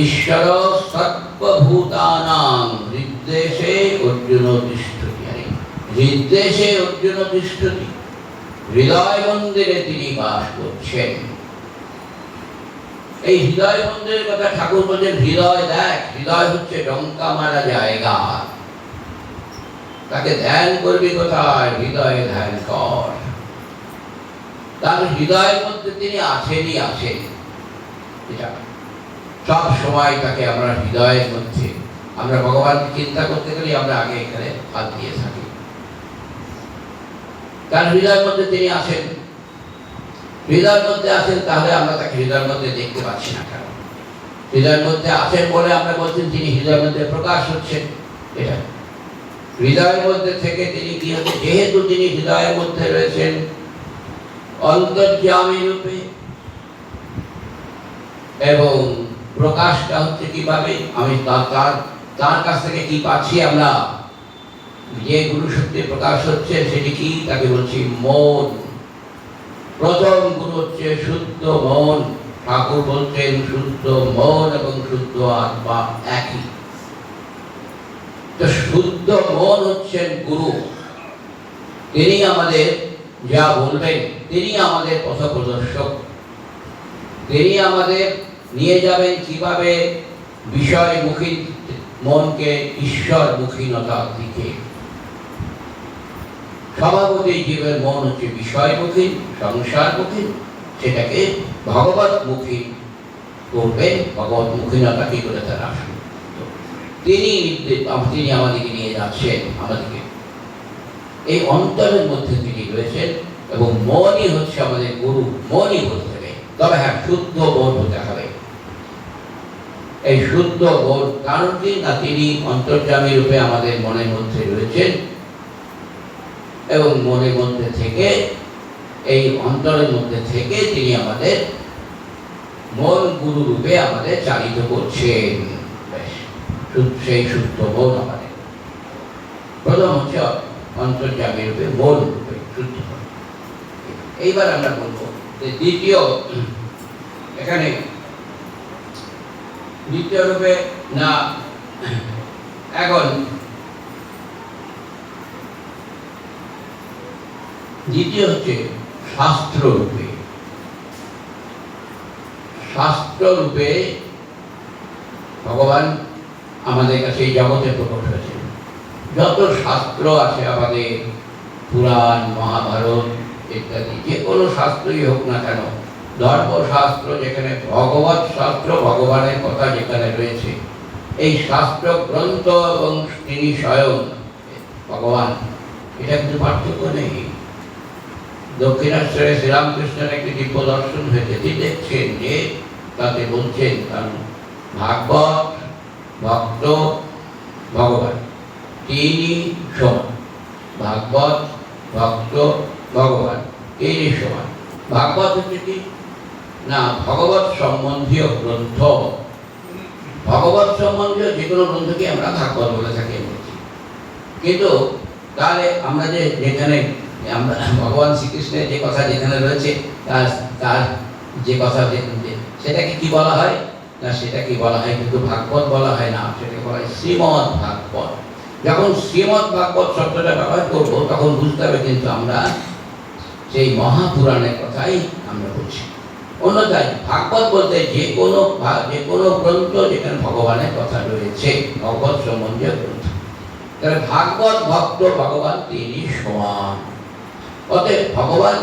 ঈশ্বর সর্বভূতানাং হৃদ্দেশে অর্জুন তিষ্ঠতি। হৃদ্দেশে অর্জুন তিষ্ঠতি, হৃদয় মন্দিরে তিনি বাস করছেন। এই হৃদয় মন্দিরের কথা ঠাকুর বলছেন, হৃদয় দেখ, হৃদয় হচ্ছে ডঙ্কা মারা জায়গা। তাকে ধ্যান করবি কোথায়? হৃদয়ে ধ্যান কর। তার হৃদয়ের মধ্যে তিনি আছেনই আছেন। এটা সব সময় তাকে আমরা হৃদয়ের মধ্যে, আমরা ভগবানকে চিন্তা করতে গেলে আমরা আগে এখানে হাত দিয়ে থাকি। তার হৃদয়ের মধ্যে তিনি আছেন। হৃদয়ের মধ্যে আছেন, তাহলে আমরা তাকে হৃদয়ের মধ্যে দেখতে পাচ্ছি না কেন? হৃদয়ের মধ্যে আছেন বলে আমরা বলছেন তিনি হৃদয়ের মধ্যে প্রকাশ হচ্ছেন। এটা হৃদয়ের মধ্যে থেকে তিনি কি হচ্ছে, যেহেতু তিনি হৃদয়ের মধ্যে রয়েছেন অন্তর্যামী রূপে, এবং প্রকাশটা হচ্ছে কিভাবে, আমি তার কাছ থেকে কি পাচ্ছি, আমরা যে গুরু শক্তি প্রকাশ হচ্ছে সেটি কি, তাকে বলছি মন। প্রথম গুরু হচ্ছে শুদ্ধ মন। ঠাকুর বলছেন শুদ্ধ মন এবং শুদ্ধ আত্মা একই। তো শুদ্ধ মন হচ্ছেন গুরু। তিনি আমাদের যা বলবেন, তিনি আমাদের পথ প্রদর্শক। তিনি আমাদের নিয়ে যাবেন কিভাবে বিষয়মুখী মনকে ঈশ্বরমুখীনতার দিকে। স্বভাবতই জীবের মন হচ্ছে বিষয়মুখী, সংসারমুখী, সেটাকে ভগবতমুখী করবেন। ভগবতমুখীনতা কি করে তার আসবে, তিনি আমাদেরকে নিয়ে যাচ্ছেন। আমাদেরকে এই অন্তরের মধ্যে তিনি রয়েছেন, এবং মনই হচ্ছে আমাদের গুরু। মনই বলতে হবে, তবে হ্যাঁ, শুদ্ধ বোধ হতে হবে। এই শুদ্ধ বোধ কারণ কি না, তিনি অন্তর্যামী রূপে আমাদের মনের মধ্যে রয়েছেন, এবং মনের মধ্যে থেকে এই অন্তরের মধ্যে থেকে তিনি আমাদের মন গুরু রূপে আমাদের চালিত করছেন। সেই শুদ্ধ মন আমাদের প্রথম হচ্ছে অন্তর্যামী রূপে মন রূপে শুদ্ধ। এইবার আমরা বলবো যে দ্বিতীয়, এখানে দ্বিতীয় রূপে না, এখন দ্বিতীয় হচ্ছে শাস্ত্র রূপে। শাস্ত্র রূপে ভগবান আমাদের কাছে এই জগতে প্রকট হয়েছে। যত শাস্ত্র আছে আমাদের, পুরাণ, মহাভারত ইত্যাদি, যে কোনো শাস্ত্রই হোক না কেন, ধর্মশাস্ত্র যেখানে ভগবত শাস্ত্র, ভগবানের কথা যেখানে রয়েছে, এই শাস্ত্র গ্রন্থ এবং তিনি স্বয়ং ভগবান, এটা কিন্তু পার্থক্য নেই। দক্ষিণাশ্বরে শ্রীরামকৃষ্ণের একটি দিব্য দর্শন হয়েছে, তিনি দেখছেন যে তাতে বলছেন কারণ ভাগবত, ভক্ত, ভগবান তিনি সমান। ভাগবত, ভক্ত, ভগবান তিনি সমান। ভাগবত হচ্ছে কি না, ভগবত সম্বন্ধীয় গ্রন্থ। ভগবত সম্বন্ধীয় যে কোনো গ্রন্থকে আমরা ভাগবত বলে থাকি। কিন্তু তাহলে আমরা যে যেখানে আমরা ভগবান শ্রীকৃষ্ণের যে কথা যেখানে রয়েছে, তার যে কথা সেটাকে কি বলা হয় না, সেটাকে বলা হয় কিন্তু ভাগবত বলা হয় না, সেটাকে বলা হয় শ্রীমদ ভাগবত। যখন শ্রীমদ ভাগবত শব্দটা ব্যবহার করবো তখন বুঝতে হবে কিন্তু আমরা সেই মহাপুরাণের কথাই আমরা বলছি। অন্যথায় ভাগবত বলতে যে কোনো গ্রন্থ যেখানে ভগবানের কথা রয়েছে, ভগবত সম্বন্ধীয় গ্রন্থ। তাহলে ভাগবত, ভক্ত, ভগবান তিনি সমান। অতএব ভগবান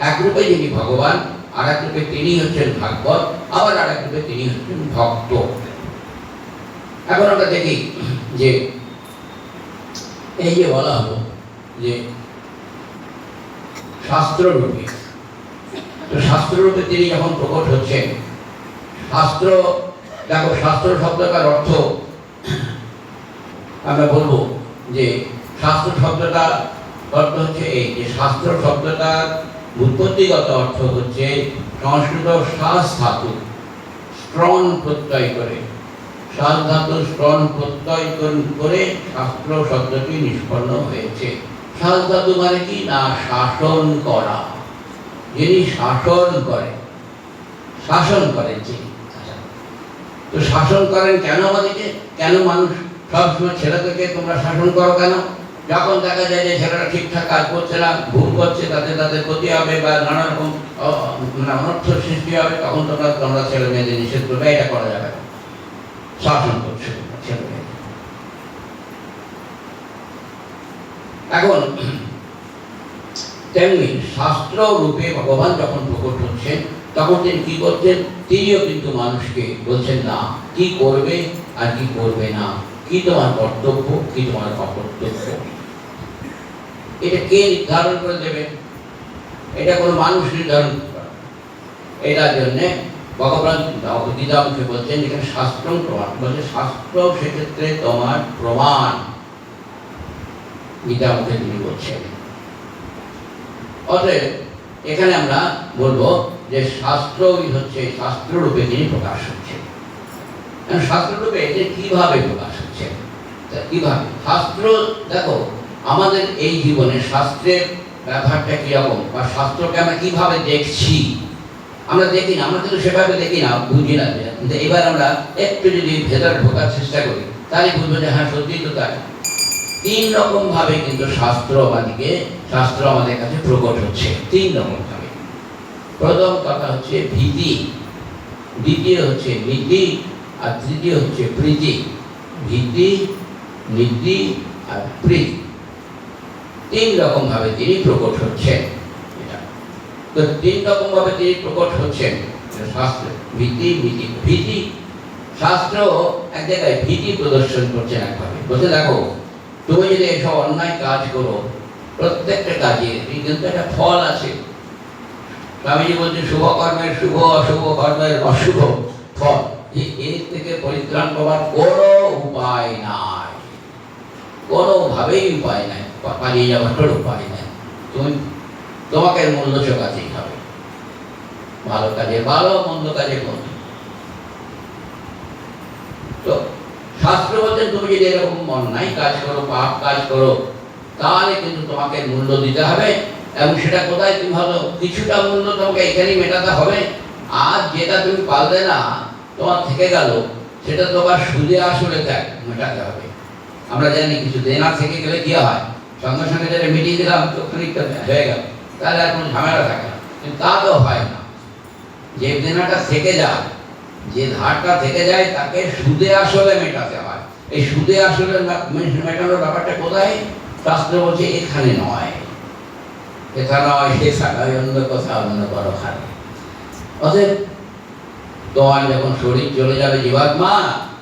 এক রূপে যিনি ভগবান, আর এক রূপে তিনি হচ্ছেন ভাগবত, আবার আর এক রূপে তিনি হচ্ছেন ভক্ত। এখন আমরা দেখি যে এই যে বলা হলো যে শাস্ত্ররূপে, তো শাস্ত্ররূপে তিনি যখন প্রকট হচ্ছেন, শাস্ত্র, দেখো শাস্ত্র শব্দটার অর্থ আমরা বলবো যে শাস্ত্র শব্দটা অর্থ হচ্ছে এই যে শাস্ত্র শব্দটার উৎপত্তিগত অর্থ হচ্ছে সংস্কৃত শাস ধাতু স্ট্রন প্রত্যয় করে, শাস ধাতু স্ট্রন প্রত্যয় করে শাস্ত্র শব্দটি নিষ্পন্ন হয়েছে। শাস ধাতু মানে কি না, শাসন করা, যিনি শাসন করেন, শাসন করেন যিনি। তো শাসন করেন কেন আমাদেরকে? কেন মানুষ সবসময় ছেলেদেরকে তোমরা শাসন করো কেন? যখন দেখা যায় যে ছেলেরা ঠিকঠাক কাজ করছে না, ভুল করছে, তাদের ক্ষতি হবে বা নানা রকম অনর্থ সৃষ্টি হবে, তখন তোমরা ছেলে মেয়েদের নিষেধ করবে, এটা করা যাবে না, শাসন করছে ছেলে মেয়ে। এখন তেমনি শাস্ত্র রূপে ভগবান যখন প্রকট হচ্ছেন তখন তিনি কি করছেন? তিনিও কিন্তু মানুষকে বলছেন না কি করবে আর কি করবে না, কি তোমার কর্তব্য, কি তোমার অকর্তব্য, এটা কে নির্ধারণ করে দেবে? এটা কোনো মানুষ নির্ধারণ করে। এটার জন্যে ভগবান গীতামুখে বলছেন এখানে শাস্ত্র প্রমাণ, বলছে শাস্ত্র সেক্ষেত্রে তোমার প্রমাণ, গীতামুখে তিনি বলছেন। অতএব এখানে আমরা বলবো যে শাস্ত্রই হচ্ছে, শাস্ত্ররূপে তিনি প্রকাশ হচ্ছে। শাস্ত্ররূপে যে কিভাবে প্রকাশ হচ্ছে, কিভাবে শাস্ত্র, দেখো আমাদের এই জীবনে শাস্ত্রের ব্যবহারটা কিরকম, বা শাস্ত্রকে আমরা কিভাবে দেখছি, আমরা দেখি না, আমরা কিন্তু সেভাবে দেখি না, বুঝি না। কিন্তু এবার আমরা একটু যদি ভেতর ঢোকার চেষ্টা করি তাহলে বুঝবো যে হ্যাঁ সত্যি তো তাই। তিন রকম ভাবে কিন্তু শাস্ত্র আমাদের কাছে প্রকট হচ্ছে, তিন রকম ভাবে। প্রথম কথা হচ্ছে ভীতি, দ্বিতীয় হচ্ছে নীতি, আর তৃতীয় হচ্ছে প্রীতি। ভীতি, নীতি আর প্রীতি, তিন রকম ভাবে তিনি প্রকট হচ্ছেন। তো তিন রকম ভাবে তিনি প্রকট হচ্ছেন শাস্ত্র, ভীতি, নীতি। ভীতি, শাস্ত্র এক জায়গায় ভীতি প্রদর্শন করছেন একভাবে, বলছে দেখো তুমি যদি এসব অন্যায় কাজ করো, প্রত্যেকটা কাজের কিন্তু একটা ফল আছে। স্বামীজি বলছে শুভ কর্মের শুভ, অশুভ কর্মের অশুভ ফল, এর থেকে পরিত্রাণ পাওয়ার কোনো উপায় নাই, কোনোভাবেই উপায় নাই, পালিয়ে যাওয়ার উপায় নাই। তুমি তোমাকে মূল্য চোকাতেই হবে। ভালো কাজে ভালো, মন্দ কাজে মন্দ। তো শাস্ত্র বলছেন তুমি যদি এরকম অন্যায় কাজ করো, পাপ কাজ করো, তাহলে কিন্তু তোমাকে মূল্য দিতে হবে। এবং সেটা কোথায় তুমি হলো, কিছুটা মূল্য তোমাকে এখানেই মেটাতে হবে। আর যেটা তুমি পারলে না, তোমার থেকে গেল, সেটা তোমার সুদে আসলে মেটাতে হবে। আমরা জানি কিছু দেনা থেকে গেলে কি হয়, সঙ্গে সঙ্গে যেটা মিটিয়ে দিলাম তো খানিকটা হয়ে গেল, তাহলে আর কোনো ঝামেলা থাকে না। কিন্তু তা তো হয় না। যে দেনাটা থেকে যায়, যে ধারটা থেকে যায়, তাকে সুদে আসলে মেটাতে হয়। এই সুদে আসলে মেটানোর ব্যাপারটা কোথায়? শাস্ত্র বলছে এখানে নয়, এটা নয়, সেটা নয়, অন্য কথা, অন্য বড় খানে। অতএব তোমার যখন শরীর চলে যাবে জীবাত্মা,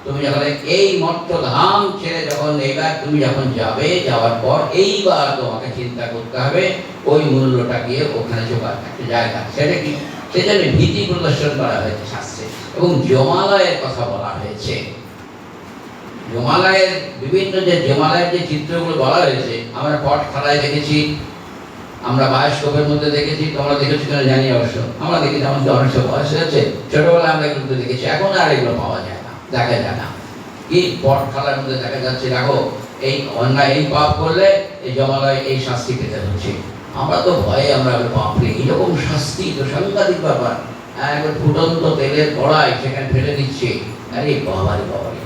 তুমি যখন এই মর্ত ধাম ছেড়ে যখন এইবার তুমি যখন যাবে, যাওয়ার পর এইবার তোমাকে চিন্তা করতে হবে ওই মূল্যটা গিয়ে ওখানে চোখার একটা জায়গা। সেটা কি? সেজন্য ভীতি প্রদর্শন করা হয়েছে শাস্ত্রে, এবং জমালয়ের কথা বলা হয়েছে। জমালয়ের বিভিন্ন যে জমালয়ের যে চিত্রগুলো বলা হয়েছে, আমরা পট খেলায় দেখেছি, আমরা বায়োস্কোপের মধ্যে দেখেছি, তোমরা দেখেছো কিনা জানি অবশ্য, আমরা দেখেছি, আমাদের অনেক সব বয়স হয়েছে, ছোটবেলায় আমরা এগুলো দেখেছি। এখন আর এগুলো পাওয়া যায় না, দেখা যায় না। কি পট খেলার মধ্যে দেখা যাচ্ছে, দেখো এই অন্যায়, এই পাপ করলে এই জমালয় এই শাস্তি পেতে হচ্ছে। আমরা তো ভয়ে আমরা বাপরে এইরকম শাস্তি, তো সাংঘাতিক ব্যাপার। একবার ফুটন্ত তেলের কড়াই সেখানে ফেলে দিচ্ছে, আরে বাবারে বাবারে।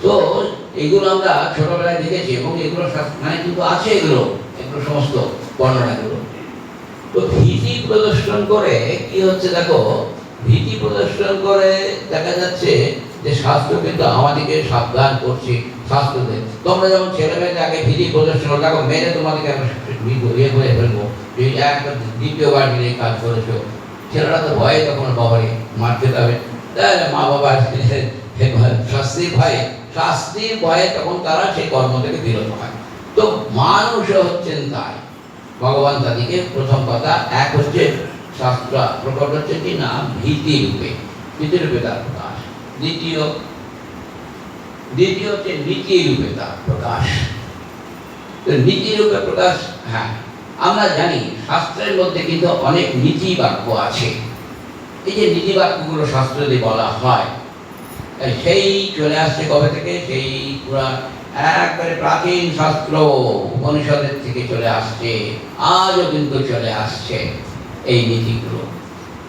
তো এগুলো আমরা ছোটবেলায় দেখেছি, এবং এগুলো মানে কিন্তু আছে, এগুলো সমস্ত বর্ণনাগুলো। তো ভীতি প্রদর্শন করে কি হচ্ছে দেখো, ভীতি প্রদর্শন করে দেখা যাচ্ছে যে শাস্ত্র কিন্তু আমাদেরকে সাবধান করছে। শাস্ত্রতে তোমরা যেমন ছেলে মেয়েদের আগে ভীতি প্রদর্শন দেখো, মেরে তোমাদেরকে ইয়ে করে ফেলবো, একটা দ্বিতীয়বার মিলে কাজ করেছো, ছেলেরা তো ভয়ে তখন বাবারে মার খেতে হবে, মা বাবার শাস্তির ভয়ে, শাস্তির ভয়ে তখন তারা সেই কর্ম থেকে বিরত হয়। তো মানুষও হচ্ছেন তাই। ভগবান তাদেরকে প্রথম কথা এক হচ্ছে শাস্ত্র প্রকট হচ্ছে কি না ভীতি রূপে, ভীতি রূপে তার প্রকাশ। দ্বিতীয় হচ্ছে নীতি রূপে তার প্রকাশ। তো নীতি রূপে প্রকাশ, হ্যাঁ আমরা জানি শাস্ত্রের মধ্যে কিন্তু অনেক নীতি বাক্য আছে। এই যে নীতি বাক্যগুলো শাস্ত্রে যদি বলা হয়, সেই চলে আসছে কবে থেকে? সেই পুরাণ একবারে প্রাচীন শাস্ত্র উপনিষদের থেকে চলে আসছে, আজও কিন্তু চলে আসছে এই নীতিগুলো।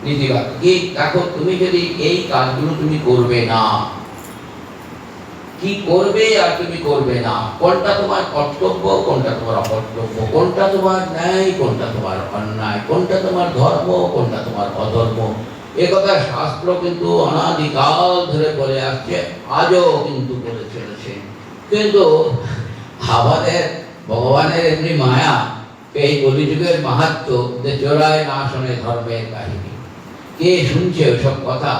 নীতিবাক্য কি? দেখো তুমি যদি এই কাজগুলো তুমি করবে না, কি করবে আর তুমি করবে না, কোনটা তোমার কর্তব্য, কোনটা তোমার অকর্তব্য, কোনটা তোমার ন্যায়, কোনটা তোমার অন্যায়, কোনটা তোমার ধর্ম, কোনটা তোমার অধর্ম, একথা শাস্ত্র কিন্তু অনাদিকাল ধরে বলে আসছে, আজও কিন্তু বলে চলেছে। কিন্তু আমাদের ভগবানের এমনি মায়া, এই কলিযুগের মাহাত্ম যে চোরায় না শোনে ধর্মের কাহিনী। কে শুনছে ওসব কথা?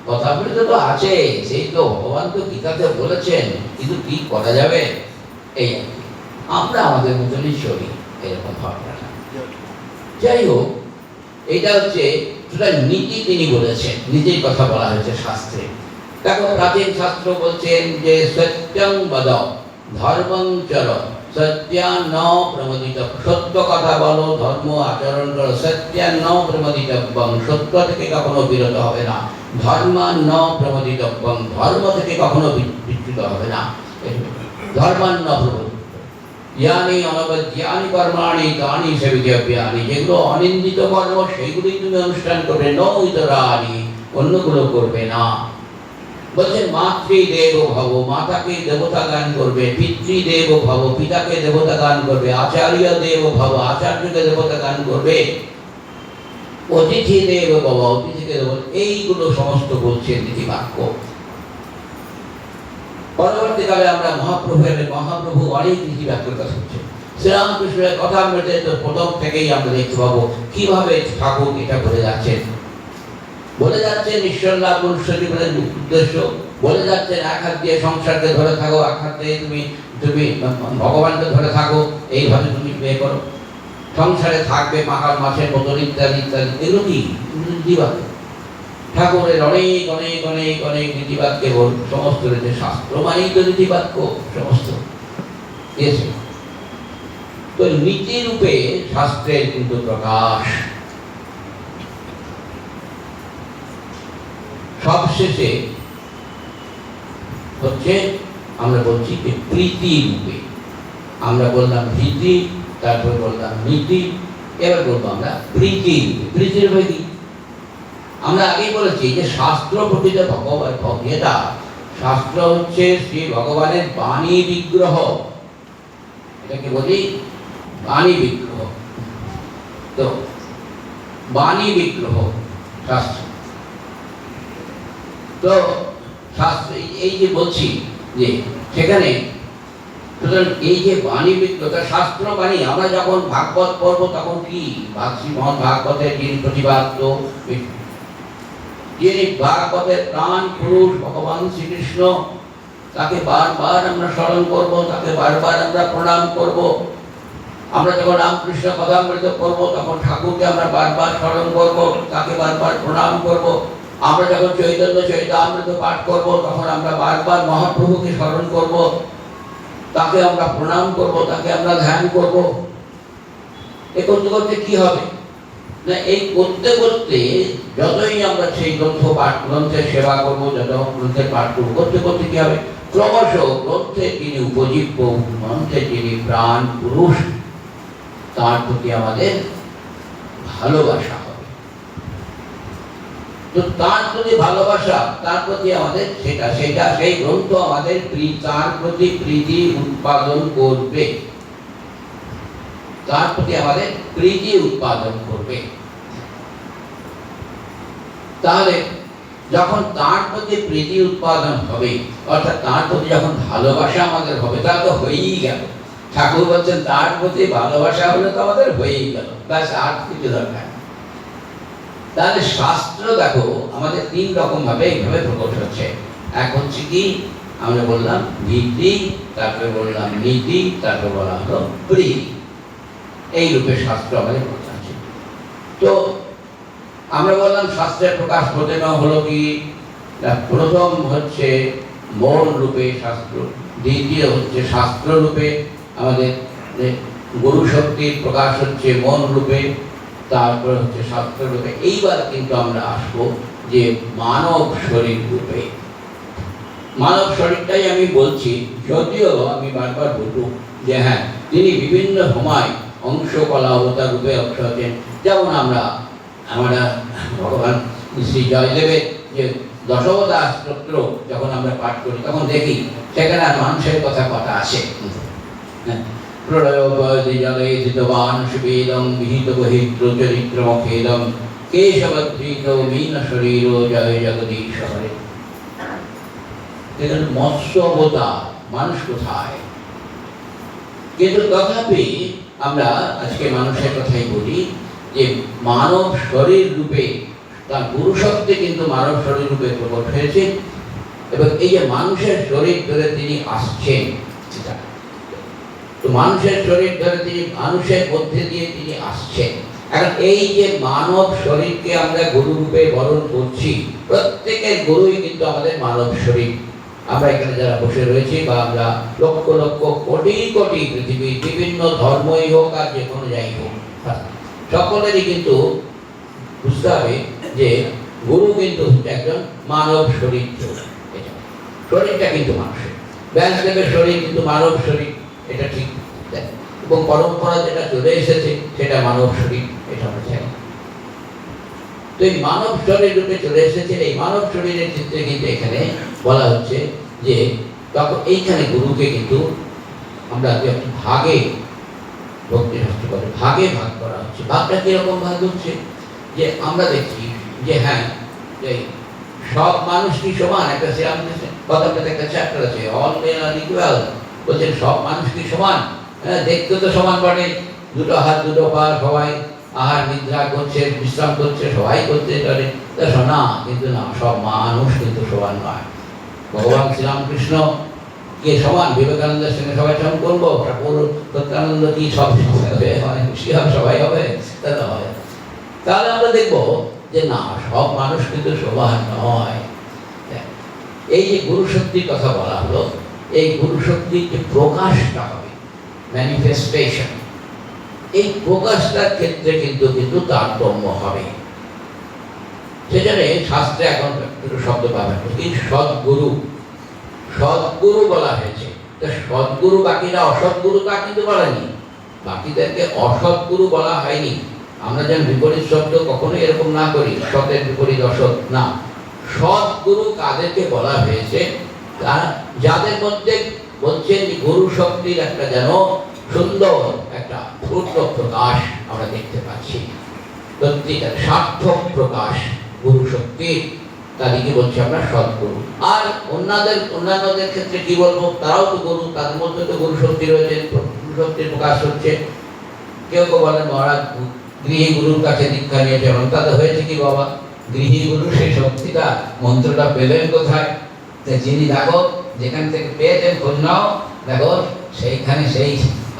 কথাগুলি তো আছে, সেই তো ভগবান তো গীতাতে বলেছেন, কিন্তু কি করা যাবে? এই আর কি, আমরা আমাদের মতনই চলি, এরকম ভাবনা। যাই হোক, এটা হচ্ছে নীতি তিনি বলেছেন, নীতির কথা বলা হয়েছে শাস্ত্রে। দেখো প্রাচীন শাস্ত্র বলছেন যে সত্যং বদ ধর্মং চর সত্যান্ন প্রমোদিত, সত্য কথা বলো, ধর্ম আচরণ করো, সত্যান্ন প্রমোদিতব্যং, সত্য থেকে কখনো বিরত হবে না, ধর্মান্ন প্রমোদিতব্যং, ধর্ম থেকে কখনো বিচ্যুত হবে না, ধর্মান্ন প্রমোদিত। জ্ঞানী অনবদ্যানি কর্মাণি তানি সেবিতব্যানি, যেগুলো অনিন্দিত কর্ম সেইগুলোই তুমি অনুষ্ঠান করবে, নৈতরানি, অন্যগুলো করবে না। বলছেন মাতৃদেব ভব, মাতাকে দেবতা গান করবে, পিতৃদেব ভব, পিতাকে দেবতা গান করবে, আচার্য দেব ভব, আচার্যকে দেবতা গান করবে, অতিথি দেব ভব, অতিথিকে দেবতা, এইগুলো সমস্ত বলছেন নীতিবাক্য। পরবর্তীকালে আমরা মহাপ্রভু অনেক নীতিবাক্যের কথা শুনছি। শ্রীরামকৃষ্ণের কথা মধ্যে তো প্রথম থেকেই আমরা দেখতে পাবো কিভাবে ঠাকুর এটা বলে যাচ্ছেন। বলে যাচ্ছেন ঈশ্বর লাভ মনুষ্য জীবনের উদ্দেশ্য, বলে যাচ্ছেন এক হাত দিয়ে সংসারকে ধরে থাকো, এক হাত দিয়ে তুমি ভগবানকে ধরে থাকো, এইভাবে তুমি বিয়ে করো, সংসারে থাকবে মাকাল মাছের মতন, ইত্যাদি ইত্যাদি। এগুলো কি নীতিবাক্য? ঠাকুরের অনেক অনেক অনেক অনেক নীতিবাক্যে সমস্ত রয়েছে, শাস্ত্র মানেই তো নীতিবাক্য সমস্ত দিয়েছে। তো তো নীতিরূপে শাস্ত্রের কিন্তু প্রকাশ। সবশেষে হচ্ছে আমরা বলছি যে প্রীতি রূপে। আমরা বললাম ভীতি, তারপর বললাম নীতি, এবার বলবো আমরা প্রীতি রূপে। প্রীতি রূপে কি? আমরা আগেই বলেছি যে শাস্ত্র প্রকৃত ভগবান এটা শাস্ত্র হচ্ছে শ্রী ভগবানের বাণী বিগ্রহ। এটাকে বলি বাণী বিগ্রহ। তো বাণী বিগ্রহ শাস্ত্র। তো শাস্ত্র এই যে বলছি যে সেখানে এই যে বাণী বিগ্রহ, শাস্ত্র বাণী। আমরা যখন ভাগবত পড়বো তখন কি শ্রীমদ্ ভাগবতের যিনি প্রতিপাদ্য, যিনি ভাগবতের প্রাণ পুরুষ ভগবান শ্রীকৃষ্ণ, তাকে বারবার আমরা স্মরণ করব, তাকে বারবার আমরা প্রণাম করব। আমরা যখন রামকৃষ্ণ কথামৃত করবো তখন ঠাকুরকে আমরা বারবার স্মরণ করব, তাকে বারবার প্রণাম করব। আমরা যখন চৈতন্য চরিতামৃত পাঠ করব তখন আমরা বারবার মহাপ্রভুকে স্মরণ করব, তাকে আমরা প্রণাম করব, তাকে আমরা ধ্যান করব। এ করতে করতে কি হবে না, এই করতে করতে যতই আমরা সেই গ্রন্থের সেবা করবো, যত গ্রন্থের পাঠ করবো, করতে করতে কি হবে, ক্রমশ গ্রন্থের যিনি উপজীব্য, গ্রন্থের যিনি প্রাণ পুরুষ, তার প্রতি আমাদের ভালোবাসা হবে। তো তার প্রতি ভালোবাসা, তার প্রতি আমাদের সেই গ্রন্থ আমাদের তার প্রতি প্রীতি উৎপাদন করবে, তার প্রতি আমাদের প্রীতি উৎপাদন করবে। তাহলে যখন তার প্রতি প্রীতি উৎপাদন হবে, অর্থাৎ তার প্রতি যখন ভালোবাসা আমাদের হবে, তা তো হয়েই গেল। ঠাকুর বলছেন তার প্রতি ভালোবাসা হলে তো আমাদের হয়েই গেল, ব্যাস আর কিছু দরকার। তাহলে শাস্ত্র দেখো আমাদের তিন রকম ভাবে এইভাবে প্রকাশ হচ্ছে। এক হচ্ছে কি আমরা বললাম ভীতি, তারপরে বললাম নীতি, তারপরে বলা হলো প্রীতি। এই রূপে শাস্ত্র আমাদের প্রকাশ হচ্ছে। তো আমরা বললাম শাস্ত্রের প্রকাশ প্রথমে হলো কি, প্রথম হচ্ছে মন রূপে শাস্ত্র, দ্বিতীয় হচ্ছে শাস্ত্র রূপে আমাদের গুরু শক্তির প্রকাশ হচ্ছে মন রূপে, তারপরে হচ্ছে শাস্ত্র রূপে। এইবার কিন্তু আমরা আসবো যে মানব শরীর রূপে। মানব শরীরটাই আমি বলছি, যদিও আমি বারবার বলবো যে হ্যাঁ তিনি বিভিন্ন সময় অংশ কলা অবতার রূপে অংশ হচ্ছেন। যেমন আমরা ভগবান শ্রী জয়দেবের যে দশবতার স্তোত্র যখন আমরা পাঠ করি তখন দেখি সেখানে আর মানুষের কথা আসে। প্রলয়োপদি জলে ধৃতবান সুবেদং বিহিত বহিত্র চরিত্রমখেদং কেশবধৃত মীন শরীর জয় জগদীশ হরে। মৎস্য অবতার, মানুষ কোথায়? কিন্তু তথাপি আমরা আজকে মানুষের কথাই বলি যে মানব শরীর রূপে তার গুরু শক্তি কিন্তু মানব শরীর রূপে প্রকট হয়েছে, এবং এই যে মানুষের শরীর ধরে তিনি আসছেন, তো মানুষের শরীর ধরে তিনি মানুষের মধ্যে দিয়ে তিনি আসছেন। এখন এই যে মানব শরীরকে আমরা গুরু রূপে বরণ করছি, প্রত্যেকের গুরুই কিন্তু আমাদের মানব শরীর। আমরা এখানে যারা বসে রয়েছি বা আমরা লক্ষ লক্ষ কোটি কোটি পৃথিবীর বিভিন্ন ধর্মই হোক আর যে কোনো যাই হোক, সকলেরই কিন্তু বুঝতে হবে যে গুরু কিন্তু একজন মানব শরীর। শরীরটা কিন্তু মানুষের, ব্যাসদেবের শরীর কিন্তু মানব শরীর, এটা ঠিক। এবং পরম্পরা যেটা চলে এসেছে সেটা মানব শরীর, এটা আমরা জানি। তো এই মানব শরীর রূপে চলে এসেছে, এই মানব শরীরের চিত্রে কিন্তু এখানে বলা হচ্ছে যে তখন এইখানে গুরুকে কিন্তু আমরা ভাগে, ভক্তিশাস্ত্র বলে ভাগে ভাগ করা হচ্ছে। ভাগটা কিরকম ভাগ হচ্ছে, যে আমরা দেখছি যে হ্যাঁ সব মানুষ কি সমান? একটা কথাটাতে একটা চ্যাপ্টার আছে, অল মেন আর ইকুয়াল। বলছেন সব মানুষ কি সমান? হ্যাঁ, দেখতে তো সমান বটে, দুটো হাত দুটো পা, সবাই আহার নিদ্রা করছে, বিশ্রাম করছে, সবাই করতে পারে, না, কিন্তু না, সব মানুষ কিন্তু সমান নয়। ভগবান শ্রীরামকৃষ্ণ কে সমান? বিবেকানন্দের সঙ্গে সবাই সমান করবো? ঠাকুর সত্যানন্দ কি সব খুশি হবে? সবাই হবে? তা হয়। তাহলে আমরা দেখবো যে না, সব মানুষ কিন্তু সমান নয়। এই যে গুরু শক্তির কথা বলা হলো, এই গুরু শক্তির যে প্রকাশটা হবে, ম্যানিফেস্টেশন, এই প্রকাশটার ক্ষেত্রে কিন্তু কিন্তু তারতম্য হবে। সেজন্য শাস্ত্রে এখন একটু শব্দ ব্যবহার করছি, সদ্গুরু। সদ্গুরু বলা হয়েছে, সদ্গুরু, বাকিরা অসৎগুরু তা কিন্তু বলেনি, বাকিদেরকে অসৎগুরু বলা হয়নি। আমরা যেন বিপরীত শব্দ কখনো এরকম না করি, সতের বিপরীত অসৎ না। সদ্গুরু কাদেরকে বলা হয়েছে? যাদের মধ্যে বলছেন গুরু শক্তির একটা যেন সুন্দর একটা পূর্ণ প্রকাশ আমরা দেখতে পাচ্ছি, সত্যিকার সার্থক প্রকাশ গুরু শক্তির, তাদেরকে বলছি আমরা সদ্গুরু। আর অন্যান্যদের ক্ষেত্রে কি বলবো? তারাও তো গুরু, তাদের মধ্যে তো গুরু শক্তি রয়েছে, গুরু শক্তির প্রকাশ হচ্ছে। কেউ কেউ বলেন মহারাজ গৃহী গুরুর কাছে দীক্ষা নিয়েছে, এবং তাদের হয়েছে কি বাবা? গৃহী গুরু সেই শক্তিটা, মন্ত্রটা পেলেন কোথায়? যিনি দেখো যেখান থেকে পেয়েছেন খোঁজ নাও, দেখো সেইখানে সেই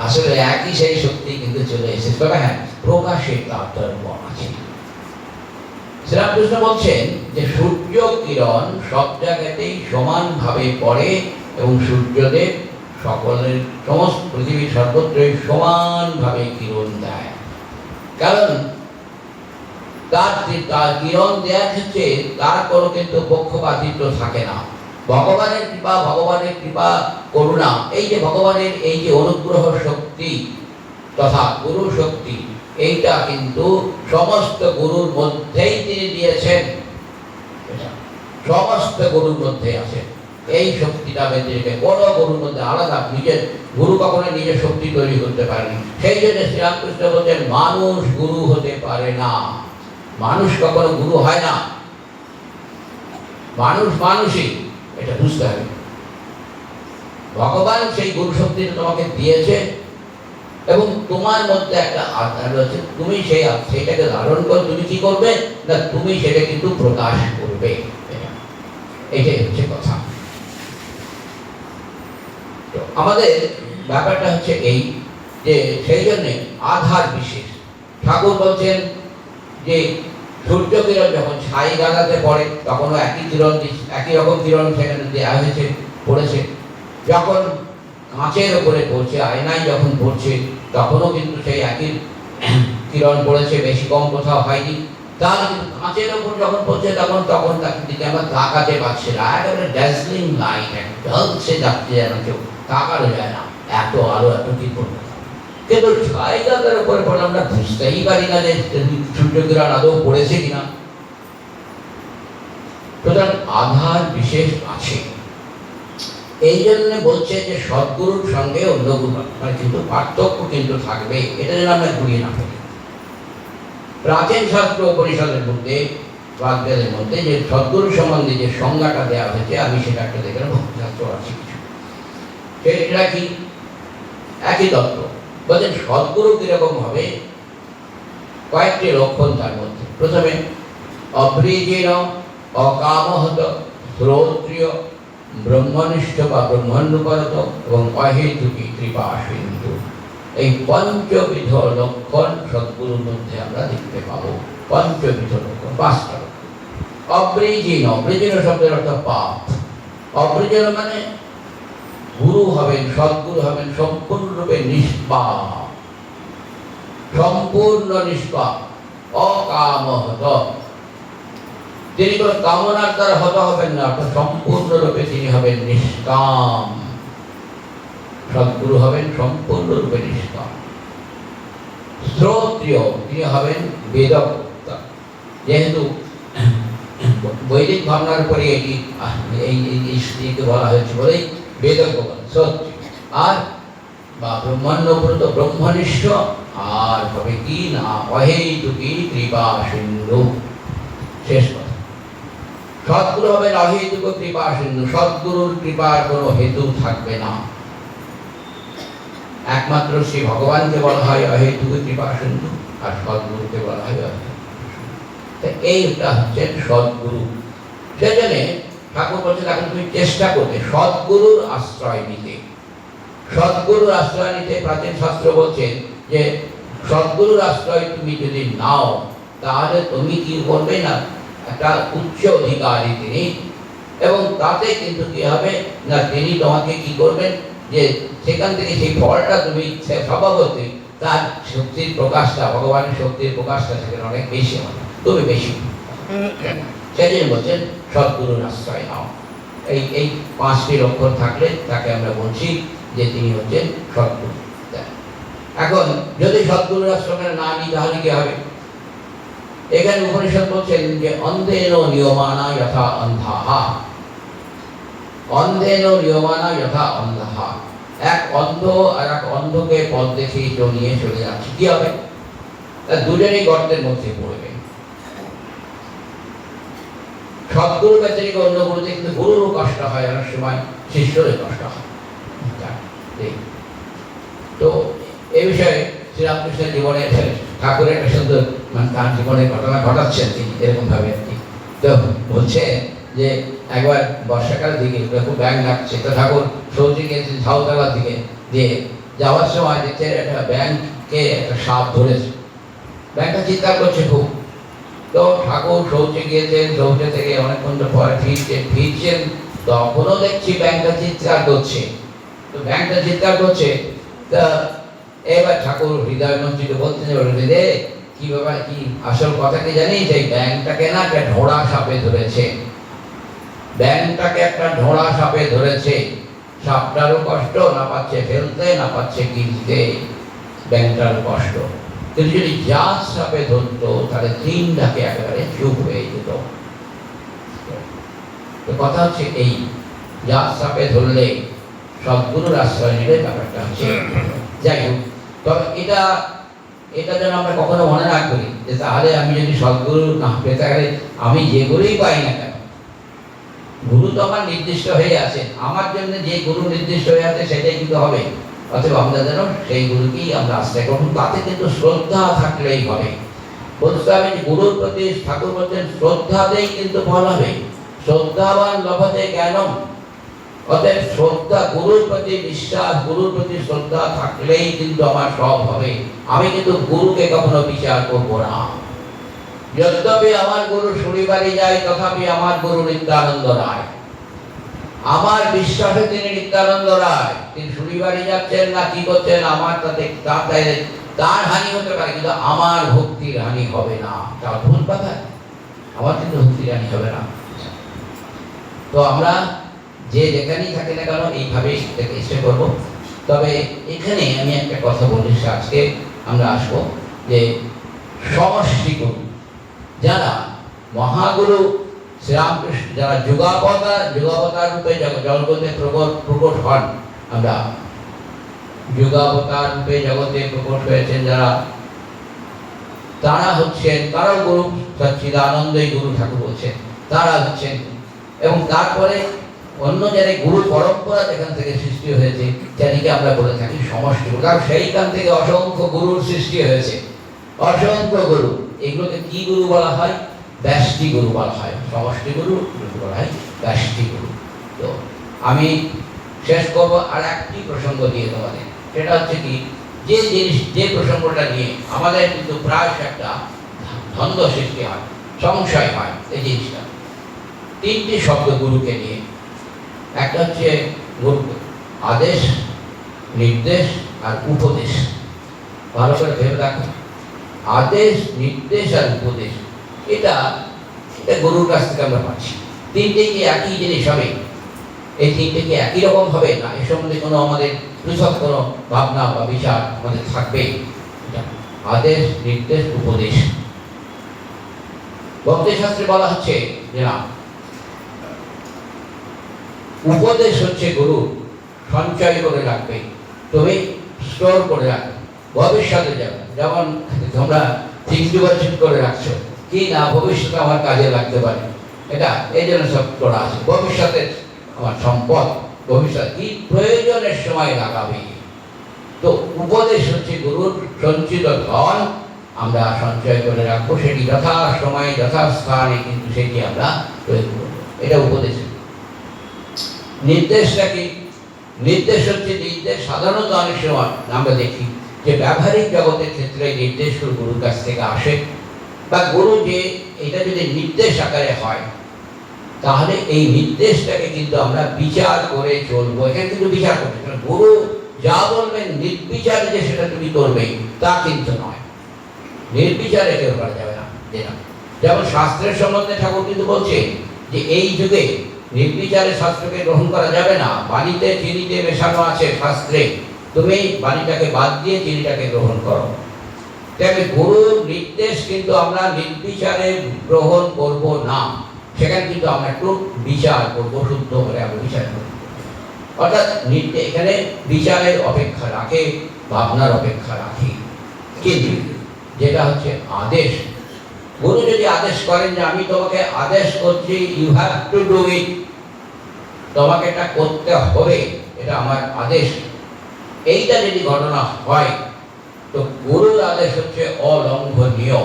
আসলে একই সেই শক্তি কিন্তু চলে এসেছে। তবে হ্যাঁ, প্রকাশের তারতম্য আছে। শ্রীরামকৃষ্ণ বলছেন যে সূর্য কিরণ সব জায়গাতেই সমানভাবে পড়ে, এবং সূর্যদেব সকলের সমস্ত পৃথিবীর সর্বত্রই সমানভাবে কিরণ দেয়। কারণ তার কিরণ দেওয়ার ক্ষেত্রে তার কোনো কিন্তু পক্ষপাতিত্ব থাকে না। ভগবানের কৃপা করুণা, এই যে ভগবানের এই যে অনুগ্রহ শক্তি তথা গুরু শক্তি, এইটা কিন্তু সমস্ত গুরুর মধ্যেই তিনি দিয়েছেন, সমস্ত গুরুর মধ্যে আছে এই শক্তিটা। ব্যতিরেকে কোনো গুরুর মধ্যে আলাদা নিজের গুরু কখনো নিজের শক্তি তৈরি করতে পারেনি। সেই জন্য শ্রীরামকৃষ্ণ বলছেন মানুষ গুরু হতে পারে না, মানুষ কখনো গুরু হয় না, মানুষ মানুষই, এটা বুঝতে হবে। ভগবান সেই গুরু শক্তিটা তোমাকে দিয়েছে, এবং তোমার মধ্যে একটা আত্মা রয়েছে, তুমি সেইটাকে ধারণ করে তুমি কি করবে না, তুমি সেটা কিন্তু প্রকাশ করবে। এটাই হচ্ছে কথা। তো আমাদের ব্যাপারটা হচ্ছে এই যে সেই জন্যে আধার বিশেষ। ঠাকুর বলছেন যে সূর্য কিরণ যখন ছাই গাদাতে পড়ে তখনও একই কিরণ, একই রকম কিরণ সেখানে দেওয়া হয়েছে, পড়েছে। যখন কাঁচের ওপরে পড়ছে, আয়নায় যখন পড়ছে, তখনও কিন্তু সেই একই কিরণ পড়েছে, বেশি কম কোথাও হয়নি। তাহলে কিন্তু কাঁচের ওপর যখন পড়ছে তখন তাকে দিকে আমরা তাকাতে পারছি না, একেবারে ড্যাজলিং লাইট, ঢলছে যাচ্ছে, যেন কেউ তাকানো যায় না, এত আলো, এত কি পড়বে। কিন্তু ছাই গাদার উপরে পড়লে আমরা বুঝতেই পারি না যে সূর্য কিরণ আদৌ পড়েছে কিনা। সুতরাং আধার বিশেষ আছে। এই জন্য বলছে যে সদ্গুরুর সঙ্গে অন্য গুরু কিন্তু পার্থক্য কিন্তু থাকবে, এটা যেন আমরা ঘুরিয়ে না ফেলি। প্রাচীন শাস্ত্র উপনিষদের মধ্যে, বাগবেদের মধ্যে যে সদ্গুরু সম্বন্ধে যে সংজ্ঞাটা দেওয়া হয়েছে, আমি সেটা একটা দেখলাম, ভক্তিশাস্ত্র আছে কিছু, সেটা কি একই তত্ত্ব। বলছেন সদ্গুরু কিরকম হবে, কয়েকটি লক্ষণ তার মধ্যে। প্রথমে অভ্রীজীন অকামহত শ্রোত্রিয় ব্রহ্মনিষ্ঠ বা ব্রহ্মানুপরত এবং অহেতুকী কৃপা সিন্ধু, এই পঞ্চবিধ লক্ষণ সদ্গুরুর মধ্যে আমরা দেখতে পাবো। পঞ্চবিধ লক্ষণ, পাঁচটা লক্ষণ। অভ্রীজীন, অভ্রীজীন শব্দের অর্থ পাপ। অভ্রীজীন মানে গুরু হবেন, সদ্গুরু হবেন সম্পূর্ণরূপে নিষ্পাপ, সম্পূর্ণ নিষ্পাপ, অকামহত, তিনি কোনো কামনার দ্বারা হত হবেন না, অর্থাৎ সম্পূর্ণরূপে তিনি হবেন নিষ্কাম। সদ্গুরু হবেন সম্পূর্ণরূপে নিষ্কাম। শ্রোত্রিয়, তিনি হবেন বেদবক্তা। যেহেতু বৈদিক ভাবনার উপরে এটি এই বলা হয়েছে বলেই বেদজ্ঞ শ্রোত্রিয়। আর বা ব্রহ্মান্ডপ্রত ব্রহ্মনিষ্ঠ, আর হবে কি না অহেতুকী কৃপা সিন্ধু। শেষ কথা, সদ্গুরু হবেন অহেতুক কৃপা সিন্ধু, সদ্গুরুর কৃপার কোনো হেতু থাকবে না। একমাত্র শ্রী ভগবানকে বলা হয় অহেতুক কৃপা সিন্ধু, আর সদ্গুরুকে বলা হয় অহেতুক। এইটা হচ্ছে সদ্গুরু। সেজন্য ঠাকুর বলছেন এখন তুমি চেষ্টা করবে সদ্গুরুর আশ্রয় নিতে। সদ্গুরুর আশ্রয় নিতে প্রাচীন শাস্ত্র বলছেন যে সদ্গুরুর আশ্রয় তুমি যদি নাও, তাহলে তুমি কি করবে না, একটা উচ্চ অধিকারী তিনি, এবং তাতে কিন্তু কি হবে না, তিনি তোমাকে কি করবেন যে সেখান থেকে সেই ফলটা তুমি স্বভাবতই তার শক্তির প্রকাশটা, ভগবানের শক্তির প্রকাশটা সেখানে অনেক বেশি হয়, তবে বেশি। সেই জন্য বলছেন সদ্গুরুর আশ্রয় নাও। এই 5টি লক্ষণ থাকলে তাকে আমরা বলছি যে তিনি হচ্ছেন সদ্গুরু। এখন যদি সদ্গুরুর আশ্রমে না নিই তাহলে কি হবে? এখানে উপনিষদ বলছেন যে অন্ধেন নিয়মানা যথা অন্ধাহা, অন্ধেন নিয়মানা যথা অন্ধাহা। এক অন্ধ আর এক অন্ধকে পথ দেখে নিয়ে চলে যাচ্ছে, কি হবে? দুজনেই গর্তের মধ্যে পড়বে। সদ্গুরু ব্যতিরিক অন্য গুরুতে কিন্তু গুরুরও কষ্ট হয়, অনেক সময় শিষ্যেরও কষ্ট হয়। তো এই বিষয়ে শ্রীরামকৃষ্ণের জীবনে ঠাকুরের একটা সুন্দর তার জীবনের ঘটনা ঘটাচ্ছেন তিনি এরকম ভাবে আর কি। তো বলছে যে একবার বর্ষাকালের দিকে খুব ব্যাঙ ডাকছে, তো ঠাকুর সৌজি গিয়েছেন ঝাউতলার দিকে, দিয়ে যাওয়ার সময় দেখছে একটা ব্যাঙকে একটা সাপ ধরেছে, ব্যাঙটা চিৎকার করছে খুব। তো ঠাকুর শৌচে গিয়েছেন, শৌচে থেকে অনেকক্ষণ পরে ফিরছেন, তখনও দেখছি ব্যাঙটা চিৎকার করছে। তো ব্যাঙটা চিৎকার করছে, তা এবার ঠাকুর হৃদয় মন্ত্রীকে বলতে রে কি বাবা, কি আসল কথা কি জানিস? এই ব্যাঙটাকে না একটা ঢোড়া সাপে ধরেছে, ব্যাঙটাকে একটা ঢোড়া সাপে ধরেছে। সাপটারও কষ্ট, না পাচ্ছে ফেলতে, না পাচ্ছে গিলতে, ব্যাঙটারও কষ্ট। কিন্তু যদি জাত সাপে ধরতো তাহলে 3 ডাকে একেবারে চুপ হয়ে যেত। তো কথা হচ্ছে এই জাত সাপে ধরলে সদ্গুরুর আশ্রয় নিলে ব্যাপারটা হচ্ছে। যাই হোক, তবে এটা যেন আমরা কখনো মনে না করি যে তাহলে আমি যদি সদ্গুরু না পেতে গেলে আমি যে গুরুই পাই না কেন, গুরু তো আমার নির্দিষ্ট হয়ে আছে, আমার জন্য যে গুরু নির্দিষ্ট হয়ে আছে সেটাই কিন্তু হবে। অথবা আমরা যেন সেই গুরুকেই আমরা আশ্রয় করব, তাতে কিন্তু শ্রদ্ধা থাকলেই হবে। বলতে হবে যে গুরুর প্রতি ঠাকুর বলছেন শ্রদ্ধাতেই কিন্তু ফল হবে, শ্রদ্ধাবান লভতে জ্ঞানম। অতএব শ্রদ্ধা, গুরুর প্রতি বিশ্বাস, গুরুর প্রতি শ্রদ্ধা থাকলেই কিন্তু আমার সব হবে। আমি কিন্তু গুরুকে কখনো বিচার করবো না। যদ্যপি আমার গুরু শুনিবারে যায়, তথাপি আমার গুরু নিত্যানন্দ রায়। আমার বিশ্বাসে তিনি নিত্যানন্দ রায়, তিনি শুনিবারে যাচ্ছেন না কি করছেন, আমার তাতে তার হানি হতে পারে, কিন্তু আমার ভক্তির হানি হবে না। তা ভুল কথা, আমার কিন্তু ভক্তির হানি হবে না। তো আমরা যে যেখানেই থাকে না কেন এইভাবেই চেষ্টা করবো। তবে এখানে আমি একটা কথা বলি, আজকে আমরা আসবো যে সমষ্টি গুরু, যারা মহাগুরু শ্রীরামকৃষ্ণ, যারা যুগাবতার রূপে জগতে প্রকট হন, আমরা যুগাবতার রূপে জগতে প্রকট হয়েছেন যারা, তারা হচ্ছেন, তারাও গুরু সচ্চিদানন্দই গুরু ঠাকুর বলছেন, তারা হচ্ছেন। এবং তারপরে অন্য যারা গুরু পরম্পরা যেখান থেকে সৃষ্টি হয়েছে, যাদেরকে আমরা বলে থাকি সমষ্টি গুরু, কারণ সেইখান থেকে অসংখ্য গুরুর সৃষ্টি হয়েছে, অসংখ্য গুরু। এগুলোকে কি গুরু বলা হয়? ব্যষ্টি গুরু বলা হয়। সমষ্টি গুরু বলা হয় ব্যষ্টি গুরু। তো আমি শেষ করবো আর একটি প্রসঙ্গ দিয়ে তোমাদের, সেটা হচ্ছে কি, যে জিনিস, যে প্রসঙ্গটা নিয়ে আমাদের কিন্তু প্রায় একটা দ্বন্দ্ব সৃষ্টি হয়, সংশয় হয়। এই জিনিসটা 3টি শব্দ গুরুকে নিয়ে। একটা হচ্ছে গুরু আদেশ, নির্দেশ আর উপদেশ। ভালো করে ভেবে দেখো, আদেশ, নির্দেশ আর উপদেশ, এটা গুরুর কাছ থেকে আমরা পাচ্ছি। 3টে কি একই জিনিস হবে? এই 3টে কি একই রকম হবে না? এ সম্বন্ধে কোনো আমাদের পৃথক কোনো ভাবনা বা বিচার আমাদের থাকবে। আদেশ, নির্দেশ, উপদেশ। ভক্তি শাস্ত্রে বলা হচ্ছে যে না, উপদেশ হচ্ছে গুরু সঞ্চয় করে রাখবে, তুমি স্টোর করে রাখবে, ভবিষ্যতে যাবে। যেমন তোমরা ফিক্সড ডিপোজিট করে রাখছো, কি না ভবিষ্যতে আমার কাজে লাগতে পারে, এটা এই জন্য সব করা আছে। ভবিষ্যতে আমার সম্পদ, ভবিষ্যৎ কি প্রয়োজনের সময় লাগাবে। তো উপদেশ হচ্ছে গুরুর সঞ্চিত ধন, আমরা সঞ্চয় করে রাখবো, সেটি যথা সময় যথা স্থানে কিন্তু সেটি আমরা প্রয়োগ করবো, এটা উপদেশ। নির্দেশটা কি? নির্দেশ হচ্ছে নির্দেশ সাধারণত অনেক সময় আমরা দেখি যে ব্যবহারিক জগতের ক্ষেত্রে নির্দেশ গুরুর কাছ থেকে আসে, বা গুরু যে এটা যদি নির্দেশ আকারে হয়, তাহলে এই নির্দেশটাকে কিন্তু আমরা বিচার করে চলবো। এখানে কিন্তু বিচার করতে, গুরু যা বলবেন নির্বিচারে যে সেটা তুমি করবে তা কিন্তু নয়, নির্বিচারে কেউ করা যাবে না। যেমন শাস্ত্রের সম্বন্ধে ঠাকুর কিন্তু বলছে যে এই যুগে নির্বিচারে শাস্ত্রকে গ্রহণ করা যাবে না, বাণীতে চিনিতে মেশানো আছে শাস্ত্রে, তুমি বাণীটাকে বাদ দিয়ে চিনিটাকে গ্রহণ করো। তবে গুরুর নির্দেশ কিন্তু আমরা নির্বিচারে গ্রহণ করব না, সেখানে কিন্তু আমরা একটু বিচার করবো, শুদ্ধ করে আমরা বিচার করব। অর্থাৎ এখানে বিচারের অপেক্ষা রাখে, ভাবনার অপেক্ষা রাখে। কিন্তু যেটা হচ্ছে আদেশ, গুরু যদি আদেশ করেন যে আমি তোমাকে আদেশ করছি, you have to do it, তোমাকে এটা করতে হবে, এটা আমার আদেশ, এইটা যদি ঘটনা হয় তো গুরুর আদেশ হচ্ছে অলঙ্ঘনীয়,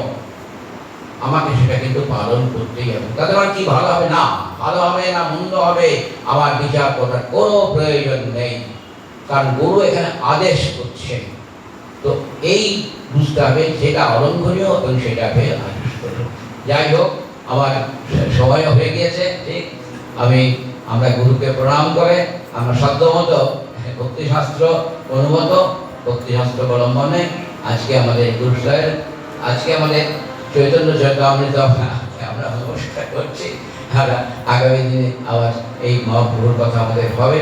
আমাকে সেটা কিন্তু পালন করতেই হবে। তাতে আমার কি ভালো হবে না ভালো হবে না মন্দ হবে আমার বিচার করার কোনো প্রয়োজন নেই, কারণ গুরু এখানে আদেশ করছেন। তো এই বুঝতে হবে যেটা অলঙ্ঘনীয় এবং সেটাকে আদেশ করব। যাই হোক, আমার সময় হয়ে গিয়েছে, ঠিক আমরা গুরুকে প্রণাম করে আমরা সাধ্যমত ভক্তিশাস্ত্র অনুমত ভক্তিশাস্ত্র অবলম্বনে আজকে আমাদের গুরু সাহেব, আজকে আমাদের চৈতন্য চরিতামৃত আমরা নমস্কার করছি। আমরা আগামী দিনে আবার এই মহাপ্রভুর কথা আমাদের হবে।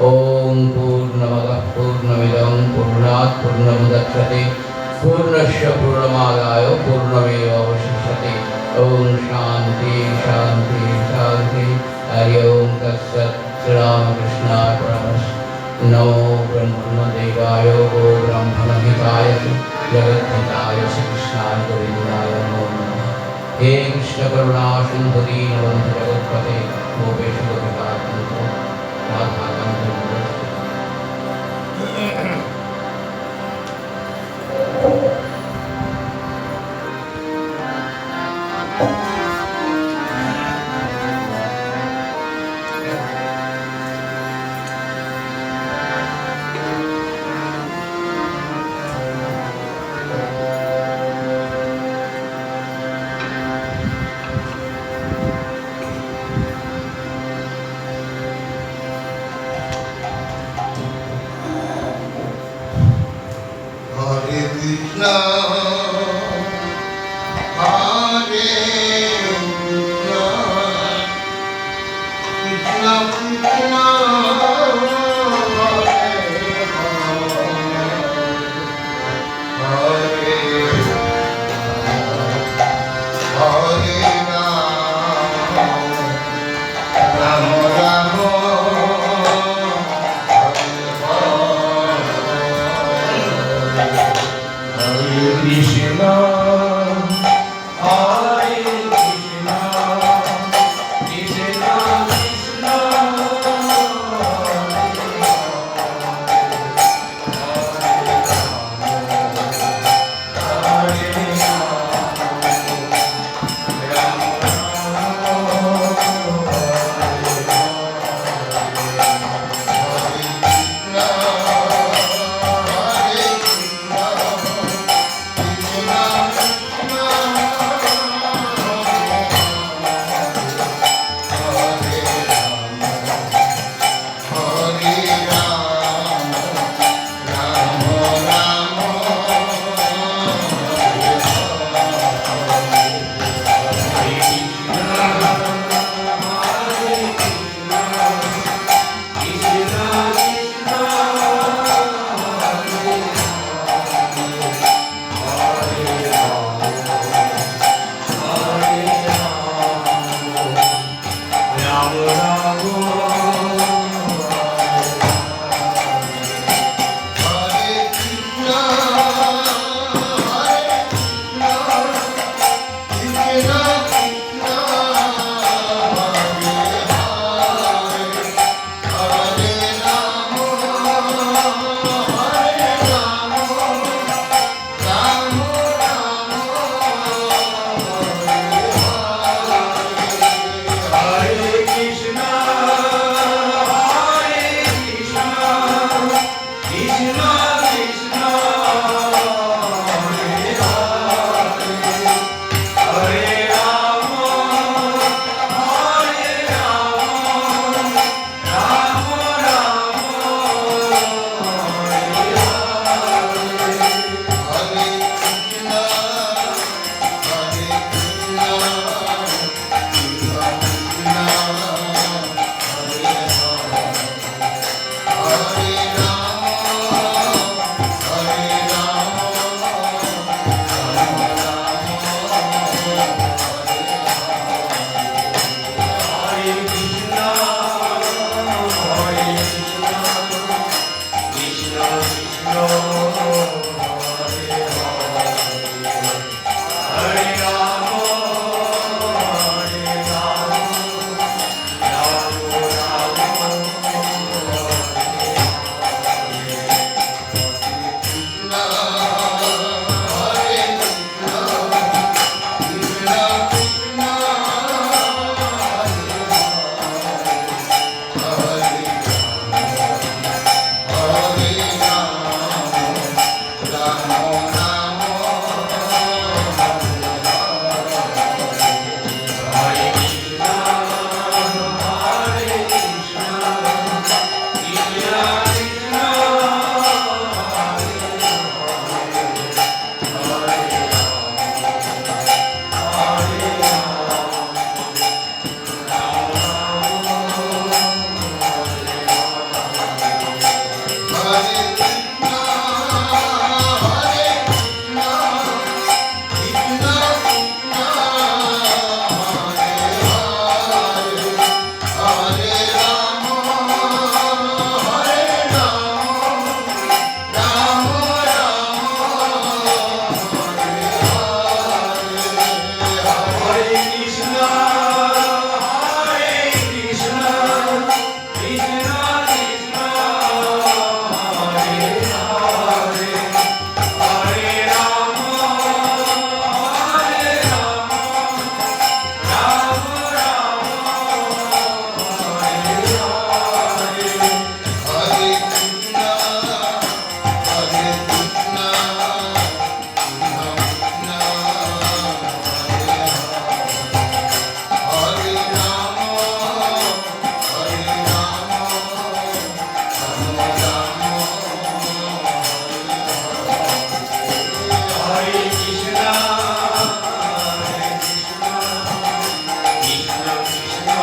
ওম পূর্ণমদঃ পূর্ণমিদং পূর্ণাৎ পূর্ণমুদচ্যতে পূর্ণস্য পূর্ণমাদায় পূর্ণমেবাবশিষ্যতে। ওম শান্তি শান্তি শান্তি। হরি ওম তৎসৎ। শ্রীরামকৃষ্ণার্পণমস্তু। নমো ব্রহ্মদেবায় গো ব্রহ্মণহিতায় জগদ্धिताय श्रीकृष्णाय गोविन्दाय नमो नमः। हे कृष्ण करुणा सिन्धु दीनबन्धु जगत्पते गोपेश गोपिकाकान्त राधाकान्त नमोस्तुते।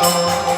কৃষ্ণ